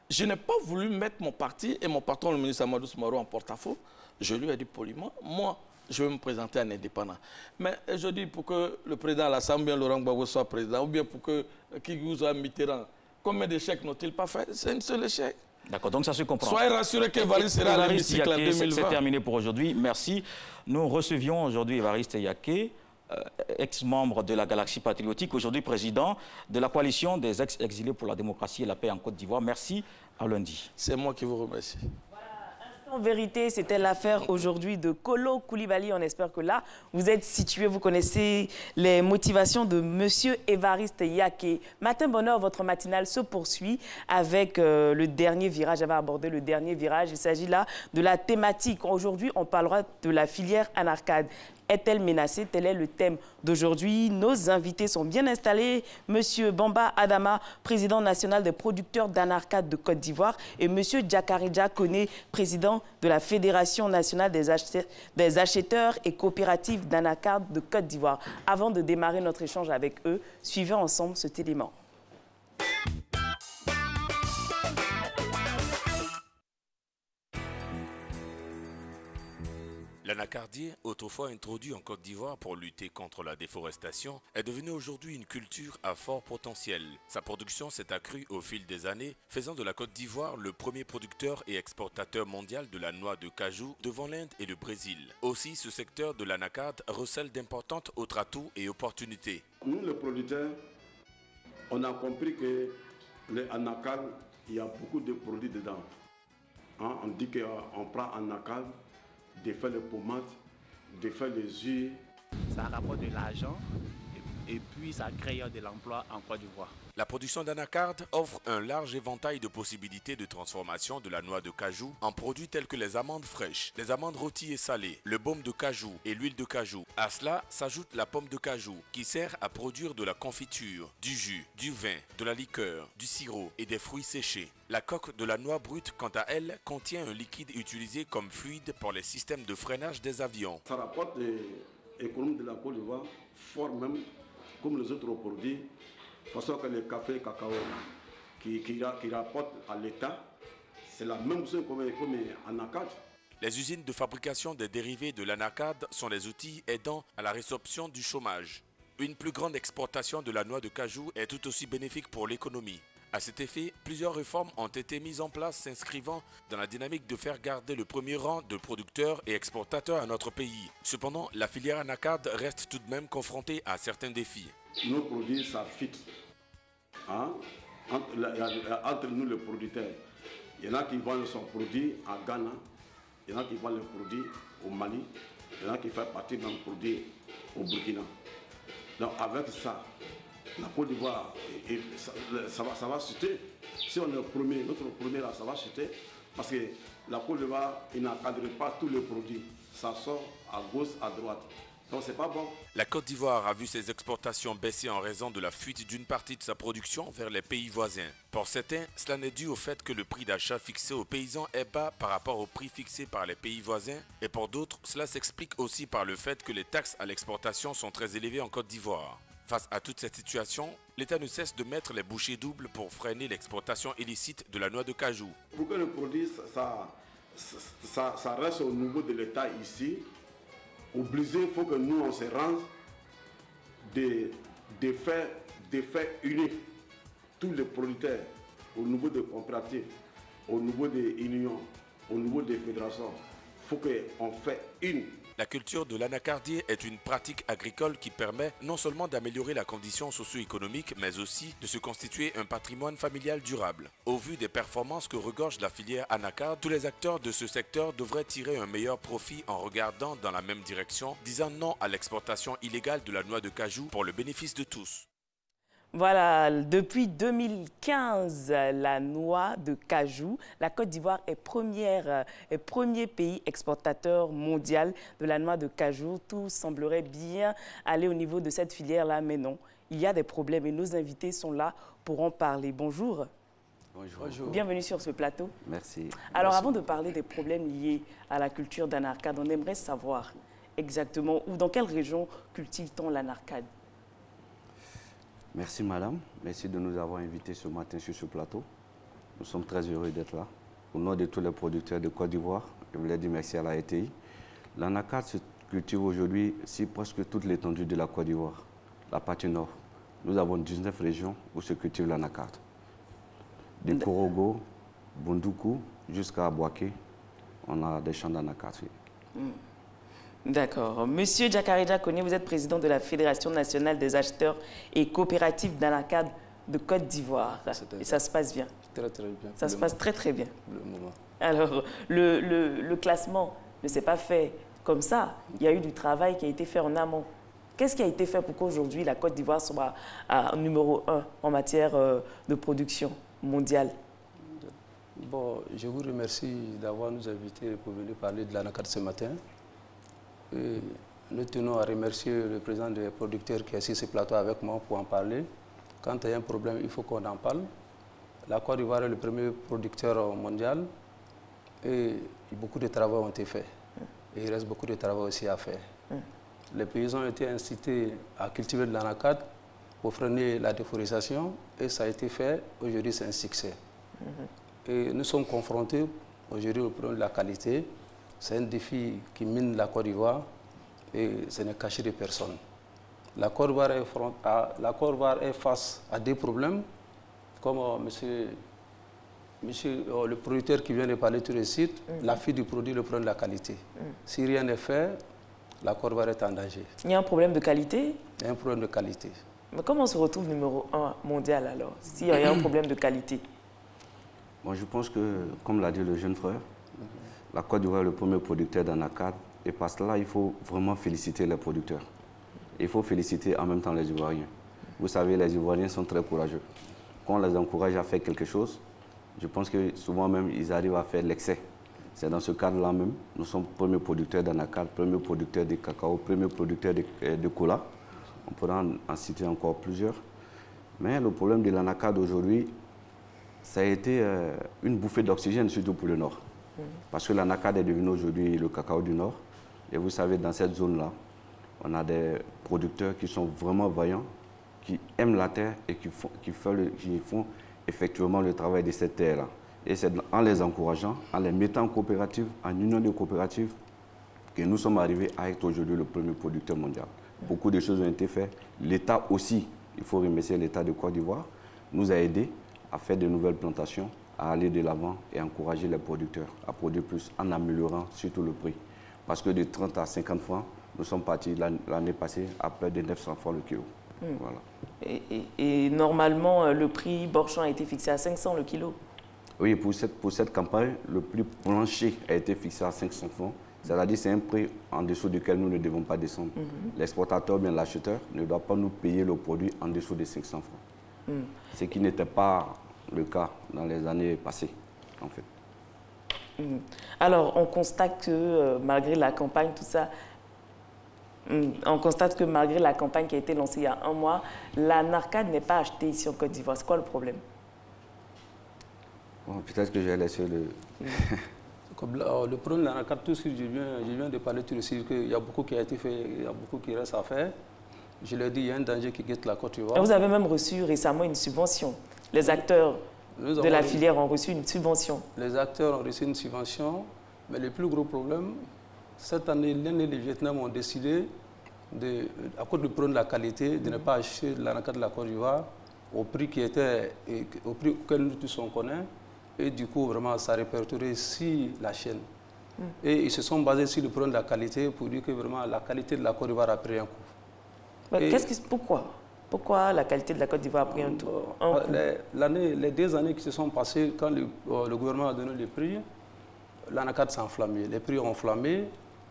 je n'ai pas voulu mettre mon parti et mon patron, le ministre Amadou Soumarou, en porte-à-faux. Je lui ai dit poliment, moi, je vais me présenter en indépendant. Mais je dis pour que le président Alassane, bien Laurent Gbagbo soit président, ou bien pour que Kigou soit Mitterrand, combien d'échecs n'ont-ils pas fait? C'est un seul échec. D'accord, donc ça se comprend. Soyez rassurés qu'Évariste sera à l'hémicycle en 2020. C'est terminé pour aujourd'hui. Merci. Nous recevions aujourd'hui Évariste Yaké, ex-membre de la Galaxie Patriotique, aujourd'hui président de la coalition des ex-exilés pour la démocratie et la paix en Côte d'Ivoire. Merci, à lundi. C'est moi qui vous remercie. En vérité, c'était l'affaire aujourd'hui de Kolo Koulibaly. On espère que là, vous êtes situé, vous connaissez les motivations de M. Évariste Yaké. Matin Bonheur, votre matinale se poursuit avec le dernier virage. J'avais abordé le dernier virage. Il s'agit là de la thématique. Aujourd'hui, on parlera de la filière Anarcade. Est-elle menacée? Tel est le thème d'aujourd'hui. Nos invités sont bien installés. Monsieur Bamba Adama, président national des producteurs d'Anarcade de Côte d'Ivoire, et Monsieur Djakaridja Kone, président de la Fédération nationale des acheteurs et coopératives d'Anarcade de Côte d'Ivoire. Avant de démarrer notre échange avec eux, suivez ensemble cet élément. L'anacardier, autrefois introduit en Côte d'Ivoire pour lutter contre la déforestation, est devenu aujourd'hui une culture à fort potentiel. Sa production s'est accrue au fil des années, faisant de la Côte d'Ivoire le premier producteur et exportateur mondial de la noix de cajou devant l'Inde et le Brésil. Aussi, ce secteur de l'anacarde recèle d'importantes autres atouts et opportunités. Nous, les producteurs, on a compris que l'anacarde, il y a beaucoup de produits dedans. On dit qu'on prend anacarde, défaire les pommades, défaire les huiles. Ça rapporte de l'argent et puis ça crée de l'emploi en Côte d'Ivoire. La production d'anacarde offre un large éventail de possibilités de transformation de la noix de cajou en produits tels que les amandes fraîches, les amandes rôties et salées, le baume de cajou et l'huile de cajou. À cela s'ajoute la pomme de cajou qui sert à produire de la confiture, du jus, du vin, de la liqueur, du sirop et des fruits séchés. La coque de la noix brute, quant à elle, contient un liquide utilisé comme fluide pour les systèmes de freinage des avions. Ça rapporte l'économie de la Côte d'Ivoire fort même comme les autres produits. De façon que le café et le cacao qui rapportent à l'État, C'est la même chose comme anacarde. Les usines de fabrication des dérivés de l'anacarde sont les outils aidant à la résorption du chômage. Une plus grande exportation de la noix de cajou est tout aussi bénéfique pour l'économie. À cet effet, plusieurs réformes ont été mises en place s'inscrivant dans la dynamique de faire garder le premier rang de producteurs et exportateurs à notre pays. Cependant, la filière anacarde reste tout de même confrontée à certains défis. Nos produits, ça fit. Hein? Entre nous, les producteurs. Il y en a qui vendent son produit à Ghana, il y en a qui vendent le produit au Mali, il y en a qui font partie d'un produit au Burkina. Donc avec ça, la Côte d'Ivoire, ça va chuter. Si on est le premier, notre premier là, ça va chuter. Parce que la Côte d'Ivoire, il n'encadre pas tous les produits. Ça sort à gauche, à droite. Donc c'est pas bon. La Côte d'Ivoire a vu ses exportations baisser en raison de la fuite d'une partie de sa production vers les pays voisins. Pour certains, cela n'est dû au fait que le prix d'achat fixé aux paysans est bas par rapport au prix fixé par les pays voisins. Et pour d'autres, cela s'explique aussi par le fait que les taxes à l'exportation sont très élevées en Côte d'Ivoire. Face à toute cette situation, l'État ne cesse de mettre les bouchées doubles pour freiner l'exportation illicite de la noix de cajou. Pour que le produit ça reste au niveau de l'État ici, obligé, il faut que nous on se rende des faits uniques. Tous les producteurs, au niveau des coopératives, au niveau des unions, au niveau des fédérations, il faut qu'on fasse une. La culture de l'anacardier est une pratique agricole qui permet non seulement d'améliorer la condition socio-économique, mais aussi de se constituer un patrimoine familial durable. Au vu des performances que regorge la filière anacarde, tous les acteurs de ce secteur devraient tirer un meilleur profit en regardant dans la même direction, disant non à l'exportation illégale de la noix de cajou pour le bénéfice de tous. Voilà, depuis 2015, la noix de cajou, la Côte d'Ivoire est premier pays exportateur mondial de la noix de cajou. Tout semblerait bien aller au niveau de cette filière-là, mais non. Il y a des problèmes et nos invités sont là pour en parler. Bonjour. Bonjour. Bienvenue sur ce plateau. Merci. Alors, avant de parler des problèmes liés à la culture d'anacarde, on aimerait savoir exactement où, dans quelle région cultive-t-on l'anacarde? Merci madame, merci de nous avoir invités ce matin sur ce plateau. Nous sommes très heureux d'être là. Au nom de tous les producteurs de Côte d'Ivoire, je voulais dire merci à la RTI. L'anacarde se cultive aujourd'hui sur presque toute l'étendue de la Côte d'Ivoire, la partie nord. Nous avons 19 régions où se cultive l'anacarde. De Korogo, Bundoukou jusqu'à Boaké, on a des champs d'anacarde. D'accord. Monsieur Djakari Djakone, vous êtes président de la Fédération nationale des acheteurs et coopératives d'anacarde de Côte d'Ivoire. Et ça se passe bien? Très très bien. Ça se passe très très bien. Pour le moment. Alors, le classement ne s'est pas fait comme ça. Il y a eu du travail qui a été fait en amont. Qu'est-ce qui a été fait pour qu'aujourd'hui la Côte d'Ivoire soit numéro 1 en matière de production mondiale? Bon, je vous remercie d'avoir nous invités pour venir parler de l'anacarde ce matin. Et nous tenons à remercier le président des producteurs qui est sur ce plateau avec moi pour en parler. Quand il y a un problème, il faut qu'on en parle. La Côte d'Ivoire est le premier producteur mondial et beaucoup de travaux ont été faits. Et il reste beaucoup de travaux aussi à faire. Les paysans ont été incités à cultiver de l'anacarde pour freiner la déforestation et ça a été fait. Aujourd'hui, c'est un succès. Et nous sommes confrontés aujourd'hui au problème de la qualité. C'est un défi qui mine la Côte d'Ivoire et ce n'est caché de personne. La Côte d'Ivoire est face à des problèmes, comme le producteur qui vient de parler tout de suite, la fuite du produit, le problème de la qualité. Si rien n'est fait, la Côte d'Ivoire est en danger. Il y a un problème de qualité? Il y a un problème de qualité. Mais comment on se retrouve numéro 1 mondial alors, s'il y a un problème de qualité? Bon, je pense que, comme l'a dit le jeune frère, la Côte d'Ivoire est le premier producteur d'anacarde et par cela, il faut vraiment féliciter les producteurs. Il faut féliciter en même temps les Ivoiriens. Vous savez, les Ivoiriens sont très courageux. Quand on les encourage à faire quelque chose, je pense que souvent même, ils arrivent à faire l'excès. C'est dans ce cadre-là même, nous sommes premiers producteurs d'anacarde, premiers producteurs de cacao, premiers producteurs de cola. On pourra en citer encore plusieurs. Mais le problème de l'anacarde aujourd'hui, ça a été une bouffée d'oxygène, surtout pour le Nord. Parce que l'anacarde est devenu aujourd'hui le cacao du Nord. Et vous savez, dans cette zone-là, on a des producteurs qui sont vraiment vaillants, qui aiment la terre et qui font effectivement le travail de cette terre-là. Et c'est en les encourageant, en les mettant en coopérative, en union de coopératives, que nous sommes arrivés à être aujourd'hui le premier producteur mondial. Beaucoup de choses ont été faites. L'État aussi, il faut remercier l'État de Côte d'Ivoire, nous a aidés à faire de nouvelles plantations, à aller de l'avant et encourager les producteurs à produire plus en améliorant surtout le prix. Parce que de 30 à 50 francs, nous sommes partis l'année passée à près de 900 francs le kilo. Voilà. Et normalement, le prix Borchon a été fixé à 500 le kilo. Oui, pour cette campagne, le prix plancher a été fixé à 500 francs. C'est-à-dire que c'est un prix en dessous duquel nous ne devons pas descendre. L'exportateur, bien l'acheteur, ne doit pas nous payer le produit en dessous de 500 francs. Ce qui n'était pas le cas dans les années passées, en fait. Alors, on constate que malgré la campagne, tout ça, on constate que malgré la campagne qui a été lancée il y a un mois, la NARCAD n'est pas achetée ici en Côte d'Ivoire. C'est quoi le problème? Bon, peut-être que je vais laisser le... Le problème de la NARCAD, tout ce que je viens de parler, tout de suite, qu'il y a beaucoup qui a été fait, il y a beaucoup qui reste à faire. Je l'ai dit, il y a un danger qui guette la Côte d'Ivoire. Vous avez même reçu récemment une subvention. Les acteurs de la filière ont reçu une subvention. Les acteurs ont reçu une subvention, mais le plus gros problème, cette année, l'Inde et le Vietnam ont décidé, à cause du problème de la qualité, de ne pas acheter de la NARCAD de la Côte d'Ivoire au prix auquel nous tous on connaît. Et du coup, vraiment, ça répertorié sur la chaîne. Et ils se sont basés sur le problème de la qualité pour dire que vraiment la qualité de la Côte d'Ivoire a pris un coup. Pourquoi la qualité de la Côte d'Ivoire a pris un coup? Les 2 années qui se sont passées, quand le gouvernement a donné les prix, la NARCAD s'est enflammée. Les prix ont enflammé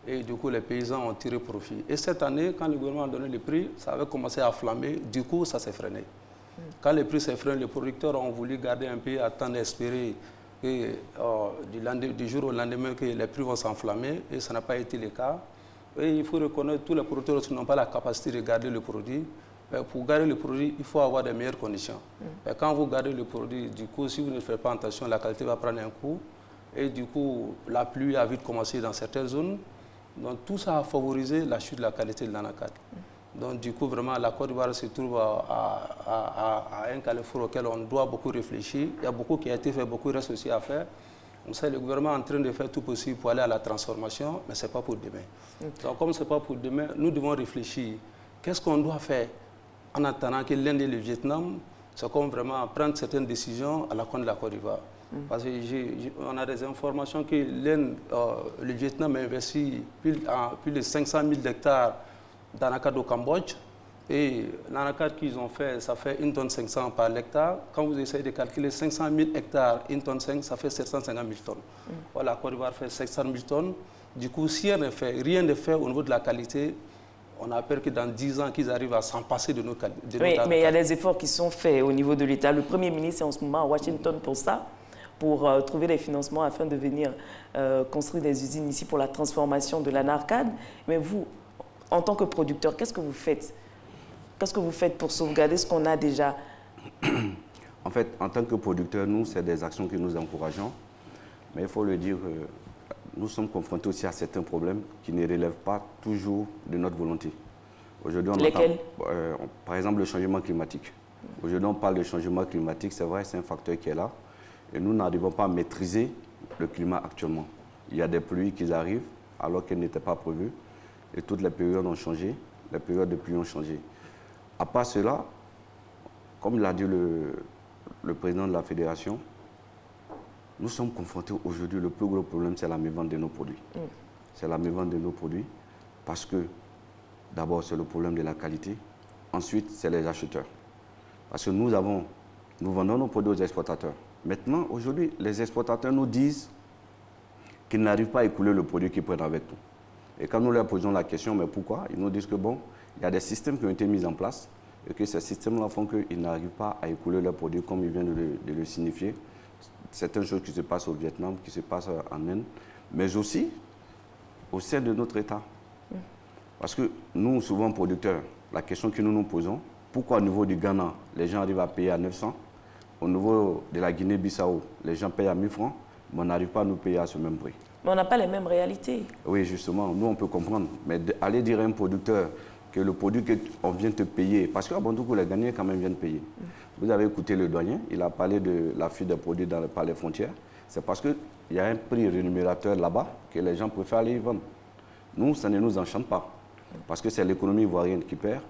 et du coup, les paysans ont tiré profit. Et cette année, quand le gouvernement a donné les prix, ça avait commencé à flammer. Du coup, ça s'est freiné. Quand les prix s'effreinent, les producteurs ont voulu garder un peu, attendre, espérer que, du jour au lendemain que les prix vont s'enflammer, et ça n'a pas été le cas. Et il faut reconnaître que tous les producteurs qui n'ont pas la capacité de garder le produit. Pour garder le produit, il faut avoir de meilleures conditions. Quand vous gardez le produit, du coup, si vous ne faites pas attention, la qualité va prendre un coup. Et du coup, la pluie a vite commencé dans certaines zones. Donc tout ça a favorisé la chute de la qualité de la NARCAD. Donc du coup, vraiment, la Côte d'Ivoire se trouve à un carrefour auquel on doit beaucoup réfléchir. Il y a beaucoup qui a été fait, beaucoup reste aussi à faire. On sait le gouvernement est en train de faire tout possible pour aller à la transformation, mais ce n'est pas pour demain. Donc comme ce n'est pas pour demain, nous devons réfléchir. Qu'est-ce qu'on doit faire en attendant que l'Inde et le Vietnam, c'est comme vraiment prendre certaines décisions à la compte de la Côte d'Ivoire. Parce qu'on a des informations que l'Inde, le Vietnam a investi plus de 500 000 hectares dans la NARCAD au Cambodge. Et la NARCAD qu'ils ont fait, ça fait 1,5 tonne par hectare. Quand vous essayez de calculer 500 000 hectares, 1,5 tonne, ça fait 750 000 tonnes. Voilà, la Côte d'Ivoire fait 700 000 tonnes. Du coup, si rien n'est fait au niveau de la qualité, on a peur que dans 10 ans, qu'ils arrivent à s'en passer de nos qualités. Oui, mais il y a des efforts qui sont faits au niveau de l'État. Le Premier ministre est en ce moment à Washington pour ça, pour trouver des financements afin de venir construire des usines ici pour la transformation de la NARCAD. Mais vous, en tant que producteur, qu'est-ce que vous faites? Qu'est-ce que vous faites pour sauvegarder ce qu'on a déjà? En fait, en tant que producteur, nous, c'est des actions que nous encourageons. Mais il faut le dire, nous sommes confrontés aussi à certains problèmes qui ne relèvent pas toujours de notre volonté. Aujourd'hui, lesquels? Par exemple, le changement climatique. Aujourd'hui, on parle de changement climatique, c'est vrai, c'est un facteur qui est là. Et nous n'arrivons pas à maîtriser le climat actuellement. Il y a des pluies qui arrivent alors qu'elles n'étaient pas prévues. Et toutes les périodes ont changé, les périodes de pluie ont changé. À part cela, comme l'a dit le président de la fédération, nous sommes confrontés aujourd'hui, le plus gros problème, c'est la mévente de nos produits. C'est la mévente de nos produits parce que, d'abord, c'est le problème de la qualité. Ensuite, c'est les acheteurs. Parce que nous vendons nos produits aux exportateurs. Maintenant, aujourd'hui, les exportateurs nous disent qu'ils n'arrivent pas à écouler le produit qu'ils prennent avec nous. Et quand nous leur posons la question, mais pourquoi? Ils nous disent que bon, il y a des systèmes qui ont été mis en place et que ces systèmes-là font qu'ils n'arrivent pas à écouler leurs produits comme ils viennent de le signifier. Certaines choses qui se passent au Vietnam, qui se passent en Inde, mais aussi au sein de notre État. Parce que nous, souvent producteurs, la question que nous nous posons, pourquoi au niveau du Ghana, les gens arrivent à payer à 900, au niveau de la Guinée-Bissau, les gens payent à 1000 francs, mais on n'arrive pas à nous payer à ce même prix. Mais on n'a pas les mêmes réalités. Oui, justement, nous on peut comprendre. Mais aller dire à un producteur que le produit qu'on vient te payer, parce qu'à Bantoukou, les gagnants quand même viennent payer. Vous avez écouté le douanier, il a parlé de la fuite des produits par les frontières. C'est parce qu'il y a un prix rémunérateur là-bas que les gens préfèrent aller y vendre. Nous, ça ne nous enchante pas, parce que c'est l'économie ivoirienne qui perd.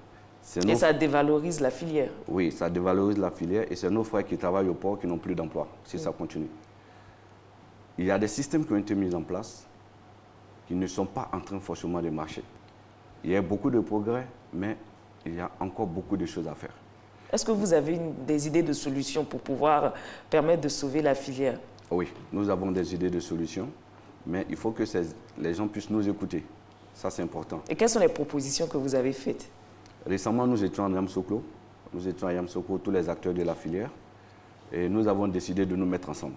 Et ça dévalorise la filière. Oui, ça dévalorise la filière et c'est nos frères qui travaillent au port qui n'ont plus d'emploi, si ça continue. Il y a des systèmes qui ont été mis en place qui ne sont pas en train forcément de marcher. Il y a beaucoup de progrès, mais il y a encore beaucoup de choses à faire. Est-ce que vous avez des idées de solutions pour pouvoir permettre de sauver la filière? Oui, nous avons des idées de solutions, mais il faut que les gens puissent nous écouter. Ça, c'est important. Et quelles sont les propositions que vous avez faites? Récemment, nous étions à Yamsoklo. Nous étions à Yamsoklo, tous les acteurs de la filière, et nous avons décidé de nous mettre ensemble.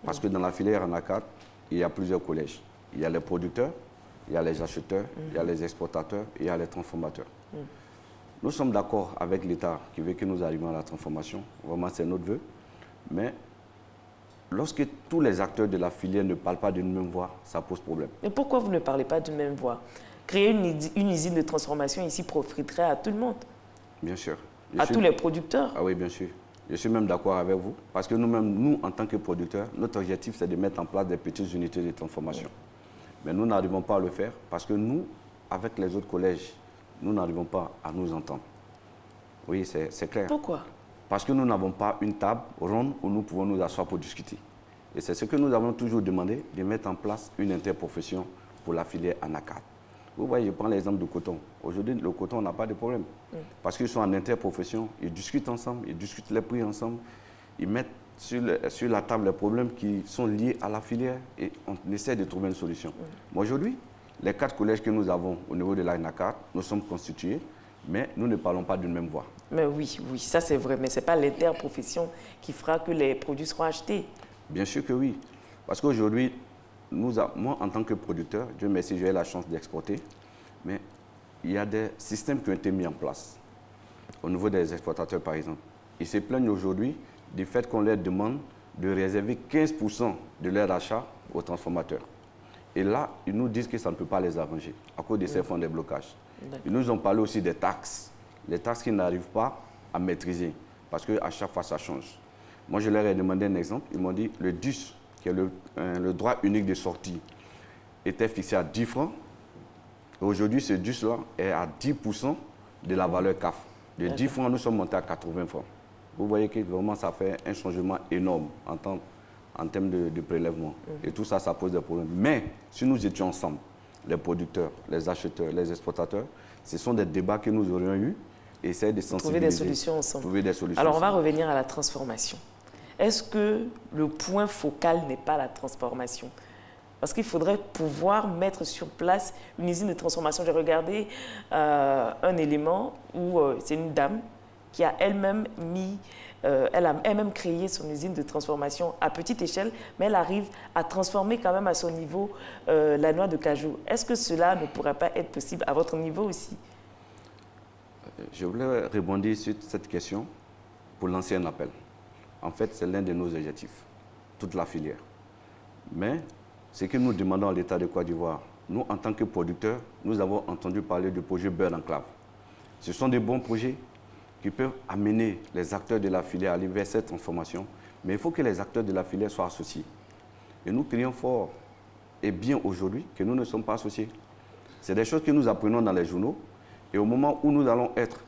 Parce que dans la filière Anacat, il y a plusieurs collèges. Il y a les producteurs, il y a les acheteurs, il y a les exportateurs et il y a les transformateurs. Nous sommes d'accord avec l'État qui veut que nous arrivions à la transformation. Vraiment, c'est notre vœu. Mais lorsque tous les acteurs de la filière ne parlent pas d'une même voix, ça pose problème. Mais pourquoi vous ne parlez pas d'une même voix? Créer une usine de transformation ici profiterait à tout le monde. Bien sûr. Tous les producteurs. Ah oui, bien sûr. Je suis même d'accord avec vous. Parce que nous-mêmes, nous, en tant que producteurs, notre objectif, c'est de mettre en place des petites unités de transformation. Mais nous n'arrivons pas à le faire parce que nous, avec les autres collèges, nous n'arrivons pas à nous entendre. Oui, c'est clair. Pourquoi? Parce que nous n'avons pas une table ronde où nous pouvons nous asseoir pour discuter. Et c'est ce que nous avons toujours demandé, de mettre en place une interprofession pour la filière Anacat. Vous voyez, je prends l'exemple du coton. Aujourd'hui, le coton, on n'a pas de problème. Parce qu'ils sont en interprofession, ils discutent ensemble, ils discutent les prix ensemble, ils mettent sur la table les problèmes qui sont liés à la filière et on essaie de trouver une solution. Mais aujourd'hui, les 4 collèges que nous avons au niveau de l'Anacat, nous sommes constitués, mais nous ne parlons pas d'une même voix. Mais oui, ça c'est vrai, mais ce n'est pas l'interprofession qui fera que les produits seront achetés. Bien sûr que oui. Parce qu'aujourd'hui, moi, en tant que producteur, Dieu merci, j'ai eu la chance d'exporter, mais il y a des systèmes qui ont été mis en place au niveau des exportateurs, par exemple. Ils se plaignent aujourd'hui du fait qu'on leur demande de réserver 15% de leur achat aux transformateurs. Et là, ils nous disent que ça ne peut pas les arranger à cause de ces fonds de blocage. Ils nous ont parlé aussi des taxes, les taxes qu'ils n'arrivent pas à maîtriser parce qu'à chaque fois, ça change. Moi, je leur ai demandé un exemple. Ils m'ont dit le DUS, qui est le droit unique de sortie, était fixé à 10 francs. Aujourd'hui, ce DUS-là est à 10% de la valeur CAF. De 10 francs, nous sommes montés à 80 francs. Vous voyez que vraiment, ça fait un changement énorme en termes de prélèvement. Et tout ça, ça pose des problèmes. Mais si nous étions ensemble, les producteurs, les acheteurs, les exportateurs, ce sont des débats que nous aurions eus et essayer de sensibiliser. Trouver des solutions ensemble. Trouver des solutions Alors, on va ensemble. revenir à la transformation. Est-ce que le point focal n'est pas la transformation? Parce qu'il faudrait pouvoir mettre sur place une usine de transformation. J'ai regardé un élément où c'est une dame qui a elle-même créé son usine de transformation à petite échelle, mais elle arrive à transformer quand même à son niveau la noix de cajou. Est-ce que cela ne pourrait pas être possible à votre niveau aussi? Je voulais rebondir sur cette question pour lancer un appel. En fait, c'est l'un de nos objectifs, toute la filière. Mais ce que nous demandons à l'État de Côte d'Ivoire, nous, en tant que producteurs, nous avons entendu parler du projet Beurre d'Enclave. Ce sont des bons projets qui peuvent amener les acteurs de la filière à aller vers cette transformation, mais il faut que les acteurs de la filière soient associés. Et nous crions fort et bien aujourd'hui que nous ne sommes pas associés. C'est des choses que nous apprenons dans les journaux, et au moment où nous allons être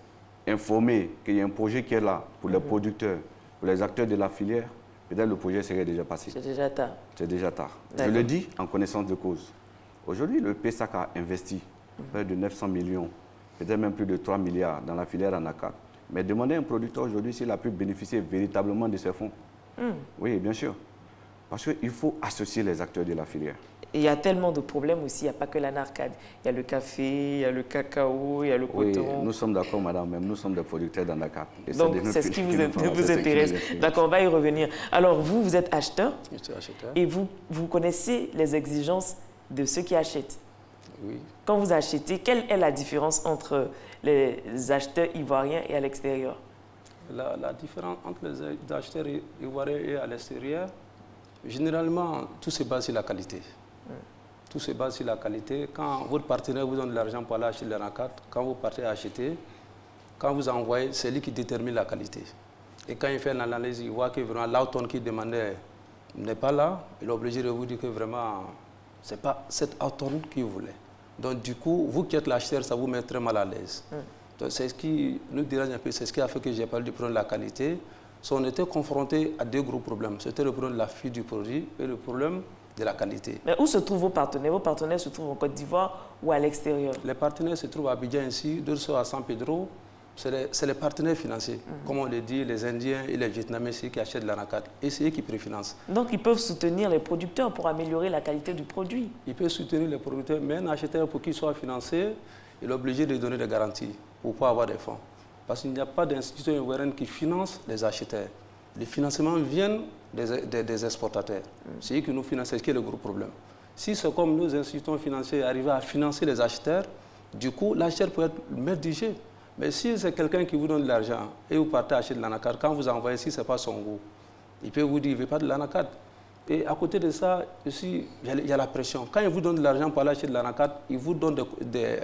informés qu'il y a un projet qui est là pour les producteurs, pour les acteurs de la filière, peut-être le projet serait déjà passé. C'est déjà tard. C'est déjà tard. Je le dis en connaissance de cause. Aujourd'hui, le PESAC a investi près de 900 millions, peut-être même plus de 3 milliards dans la filière Anacat. Mais demandez à un producteur aujourd'hui s'il a pu bénéficier véritablement de ces fonds. Oui, bien sûr. Parce qu'il faut associer les acteurs de la filière. Et il y a tellement de problèmes aussi, il n'y a pas que l'anarcade. Il y a le café, il y a le cacao, il y a le coton. Oui, nous sommes d'accord, madame, même nous sommes des producteurs d'Anacat. Donc, c'est ce qui vous intéresse. D'accord, on va y revenir. Alors, vous êtes acheteur. Je suis acheteur. Et vous connaissez les exigences de ceux qui achètent. Oui. Quand vous achetez, quelle est la différence entre les acheteurs ivoiriens et à l'extérieur? La différence entre les acheteurs ivoiriens et à l'extérieur, généralement, tout se base sur la qualité. tout se base sur la qualité. Quand votre partenaire vous donne de l'argent pour aller acheter de l'anacarde, quand vous partez acheter, quand vous envoyez, c'est lui qui détermine la qualité. Et quand il fait l'analyse, il voit que vraiment l'automne qu'il demandait n'est pas là, il est obligé de vous dire que vraiment, ce n'est pas cet automne qu'il voulait. Donc du coup, vous qui êtes l'acheteur, ça vous met très mal à l'aise. C'est ce qui nous dérange un peu, c'est ce qui a fait que j'ai parlé du problème de la qualité. On était confronté à deux gros problèmes. C'était le problème de la fuite du produit et le problème de la qualité. Mais où se trouvent vos partenaires? Vos partenaires se trouvent en Côte d'Ivoire ou à l'extérieur? Les partenaires se trouvent à Abidjan ici, d'autres sont à San Pedro. C'est les partenaires financiers. Comme on le dit, les Indiens et les Vietnamiens, c'est eux qui achètent de l'anacarde et c'est eux qui préfinancent. Donc ils peuvent soutenir les producteurs pour améliorer la qualité du produit? Ils peuvent soutenir les producteurs, mais un acheteur, pour qu'il soit financé, il est obligé de donner des garanties pour pouvoir avoir des fonds. Parce qu'il n'y a pas d'institution ivoirienne qui finance les acheteurs. Les financements viennent des exportateurs. C'est eux qui nous financent, c'est ce qui est le gros problème. Si c'est comme nos institutions financières arrivent à financer les acheteurs, du coup, l'acheteur peut être le maître du jeu. Mais si c'est quelqu'un qui vous donne de l'argent et vous partez acheter de l'anacarde, quand vous envoyez, si ce n'est pas son goût, il peut vous dire qu'il ne veut pas de l'anacarde. Et à côté de ça, aussi, il y a la pression. Quand il vous donne de l'argent pour aller acheter de l'anacarde, il vous donne des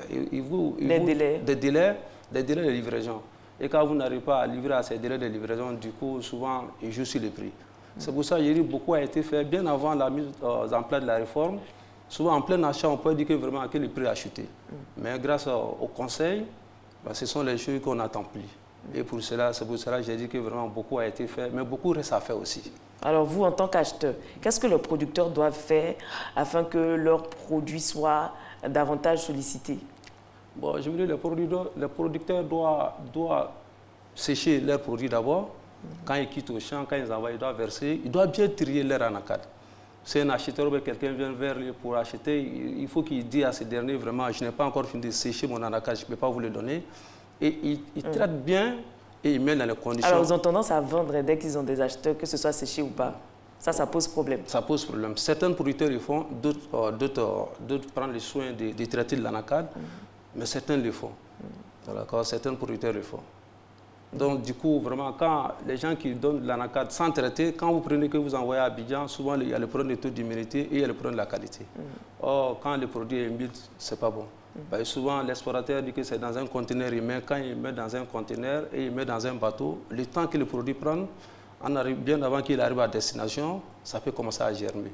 délais de livraison. Et quand vous n'arrivez pas à livrer à ces délais de livraison, du coup, souvent, il joue sur les prix. C'est pour ça que beaucoup a été fait bien avant la mise en place de la réforme. Souvent, en plein achat, on peut dire que vraiment que le prix a chuté. Mais grâce au conseil, ce sont les choses qu'on n'attend plus. Et c'est pour cela que j'ai dit que vraiment beaucoup a été fait, mais beaucoup reste à faire aussi. Alors vous, en tant qu'acheteur, qu'est-ce que les producteurs doivent faire afin que leurs produits soient davantage sollicités? Bon, je veux dire, les producteurs doivent sécher leurs produits d'abord. Quand ils quittent au champ, quand ils envoient, ils doivent verser. Ils doivent bien trier leur anacarde. Si un acheteur ou quelqu'un vient vers lui pour acheter, il faut qu'il dise à ce dernier, vraiment, je n'ai pas encore fini de sécher mon anacarde, je ne peux pas vous le donner. Et il traite bien et il met dans les conditions. Alors, ils ont tendance à vendre dès qu'ils ont des acheteurs, que ce soit séché ou pas. Ça pose problème. Ça pose problème. Certains producteurs le font, d'autres prennent le soin de traiter de l'anacarde, mais certains le font. Certains producteurs le font. Donc, du coup, vraiment, quand les gens qui donnent de l'anacarde sans traiter, quand vous prenez que vous envoyez à Abidjan, souvent, il y a le problème de taux d'humidité et il y a le problème de la qualité. Or, quand le produit est humide, ce n'est pas bon. Parce que souvent, l'explorateur dit que c'est dans un conteneur humain. Quand il met dans un conteneur et il met dans un bateau, le temps que le produit prend, bien avant qu'il arrive à destination, ça peut commencer à germer.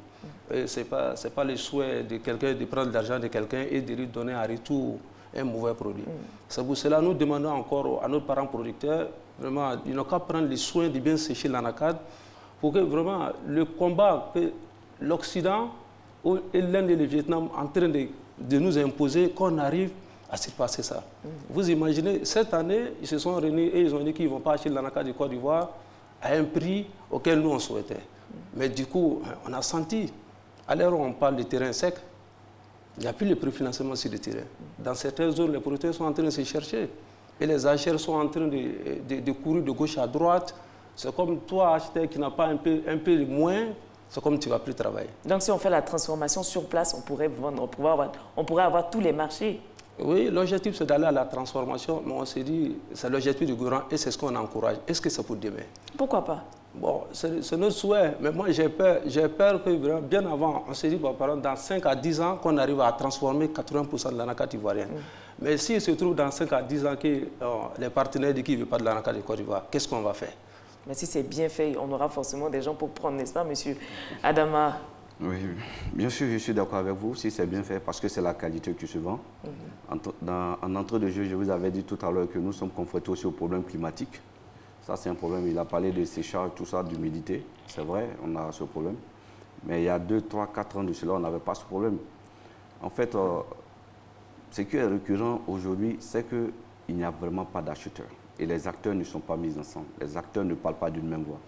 Ce n'est pas le souhait de quelqu'un de prendre de l'argent de quelqu'un et de lui donner en retour un mauvais produit. C'est pour cela que nous demandons encore à nos parents producteurs, vraiment, ils n'ont qu'à prendre le soin de bien sécher l'anacarde pour que vraiment le combat que l'Occident et l'Inde et le Vietnam en train de nous imposer, qu'on arrive à surpasser ça. Vous imaginez, cette année, ils se sont réunis et ils ont dit qu'ils ne vont pas acheter l'anacarde du Côte d'Ivoire à un prix auquel nous on souhaitait. Mais du coup, on a senti, à l'heure où on parle de terrain sec, il n'y a plus de préfinancement sur le terrain. Dans certaines zones, les producteurs sont en train de se chercher. Et les acheteurs sont en train de courir de gauche à droite. C'est comme toi, acheteur qui n'a pas un peu moins, c'est comme tu ne vas plus travailler. Donc si on fait la transformation sur place, on pourrait vendre, on pourrait avoir tous les marchés. Oui, l'objectif c'est d'aller à la transformation, mais on s'est dit, c'est l'objectif du gouvernement et c'est ce qu'on encourage. Est-ce que c'est pour demain? Pourquoi pas? Bon, c'est notre souhait, mais moi j'ai peur que bien avant, on s'est dit, bon, par exemple, dans 5 à 10 ans, qu'on arrive à transformer 80% de l'anacarde ivoirienne. Mais s'il se trouve dans 5 à 10 ans que les partenaires disent qu'ils ne veulent pas de l'anacarde de Côte d'Ivoire, qu'est-ce qu'on va faire? Mais si c'est bien fait, on aura forcément des gens pour prendre, n'est-ce pas, monsieur Adama? Oui, bien sûr, je suis d'accord avec vous, si c'est bien fait, parce que c'est la qualité qui se vend. En entrée de jeu, je vous avais dit tout à l'heure que nous sommes confrontés aussi au problème climatique. Ça, c'est un problème. Il a parlé de séchage, tout ça, d'humidité. C'est vrai, on a ce problème. Mais il y a 2, 3, 4 ans de cela, on n'avait pas ce problème. En fait, ce qui est récurrent aujourd'hui, c'est qu'il n'y a vraiment pas d'acheteurs. Et les acteurs ne sont pas mis ensemble. Les acteurs ne parlent pas d'une même voix.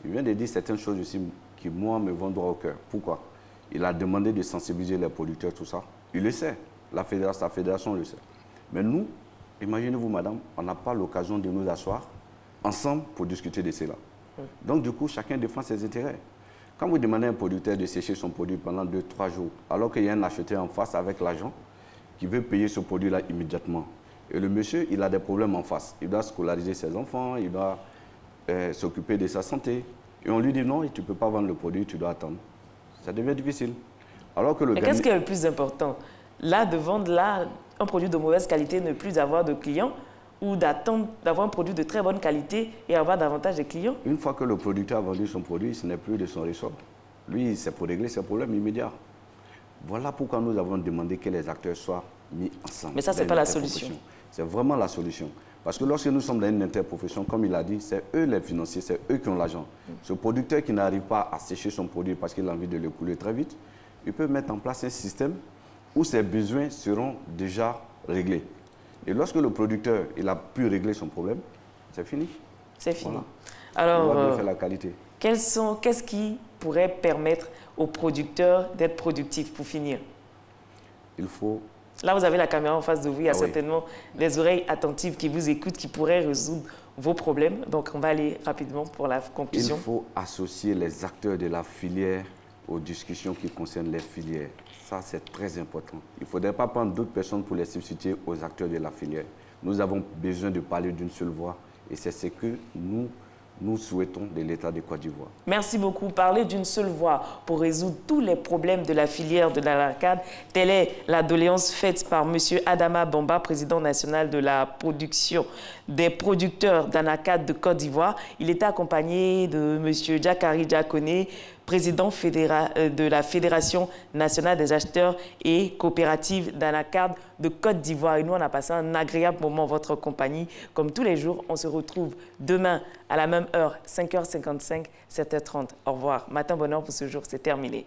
Il vient de dire certaines choses aussi qui, moi, me vont droit au cœur. Pourquoi? Il a demandé de sensibiliser les producteurs, tout ça. Il le sait. La fédération le sait. Mais nous, imaginez-vous, madame, on n'a pas l'occasion de nous asseoir ensemble pour discuter de cela. Donc, du coup, chacun défend ses intérêts. Quand vous demandez à un producteur de sécher son produit pendant 2, 3 jours, alors qu'il y a un acheteur en face avec l'argent qui veut payer ce produit-là immédiatement, et le monsieur, il a des problèmes en face. Il doit scolariser ses enfants, il doit s'occuper de sa santé. Et on lui dit non, tu ne peux pas vendre le produit, tu dois attendre. Ça devient difficile. Alors que le qu'est-ce qui est le plus important? Là, de vendre un produit de mauvaise qualité, ne plus avoir de clients, ou d'attendre d'avoir un produit de très bonne qualité et avoir davantage de clients? Une fois que le producteur a vendu son produit, ce n'est plus de son ressort. Lui, c'est pour régler ses problèmes immédiats. Voilà pourquoi nous avons demandé que les acteurs soient mis ensemble. Mais ça, ce n'est pas la solution. C'est vraiment la solution. Parce que lorsque nous sommes dans une interprofession, comme il a dit, c'est eux les financiers, c'est eux qui ont l'argent. Ce producteur qui n'arrive pas à sécher son produit parce qu'il a envie de le couler très vite, il peut mettre en place un système où ses besoins seront déjà réglés. Et lorsque le producteur il a pu régler son problème, c'est fini. C'est fini. Voilà. Alors, on va bien faire la qualité. Qu'est-ce qui pourrait permettre aux producteurs d'être productifs pour finir? Il faut... Là, vous avez la caméra en face de vous. Il y a certainement des oreilles attentives qui vous écoutent, qui pourraient résoudre vos problèmes. Donc, on va aller rapidement pour la conclusion. Il faut associer les acteurs de la filière aux discussions qui concernent les filières. Ça, c'est très important. Il ne faudrait pas prendre d'autres personnes pour les substituer aux acteurs de la filière. Nous avons besoin de parler d'une seule voix et c'est ce que nous souhaitons de l'État de Côte d'Ivoire. Merci beaucoup. Parler d'une seule voix pour résoudre tous les problèmes de la filière de l'anacarde, telle est la doléance faite par M. Adama Bamba, président national de la production des producteurs d'anacarde de Côte d'Ivoire. Il était accompagné de M. Jakari Diakone, président de la Fédération nationale des acheteurs et coopératives d'anacarde de Côte d'Ivoire. Et nous, on a passé un agréable moment en votre compagnie. Comme tous les jours, on se retrouve demain à la même heure, 5h55, 7h30. Au revoir. Matin bonheur pour ce jour, c'est terminé.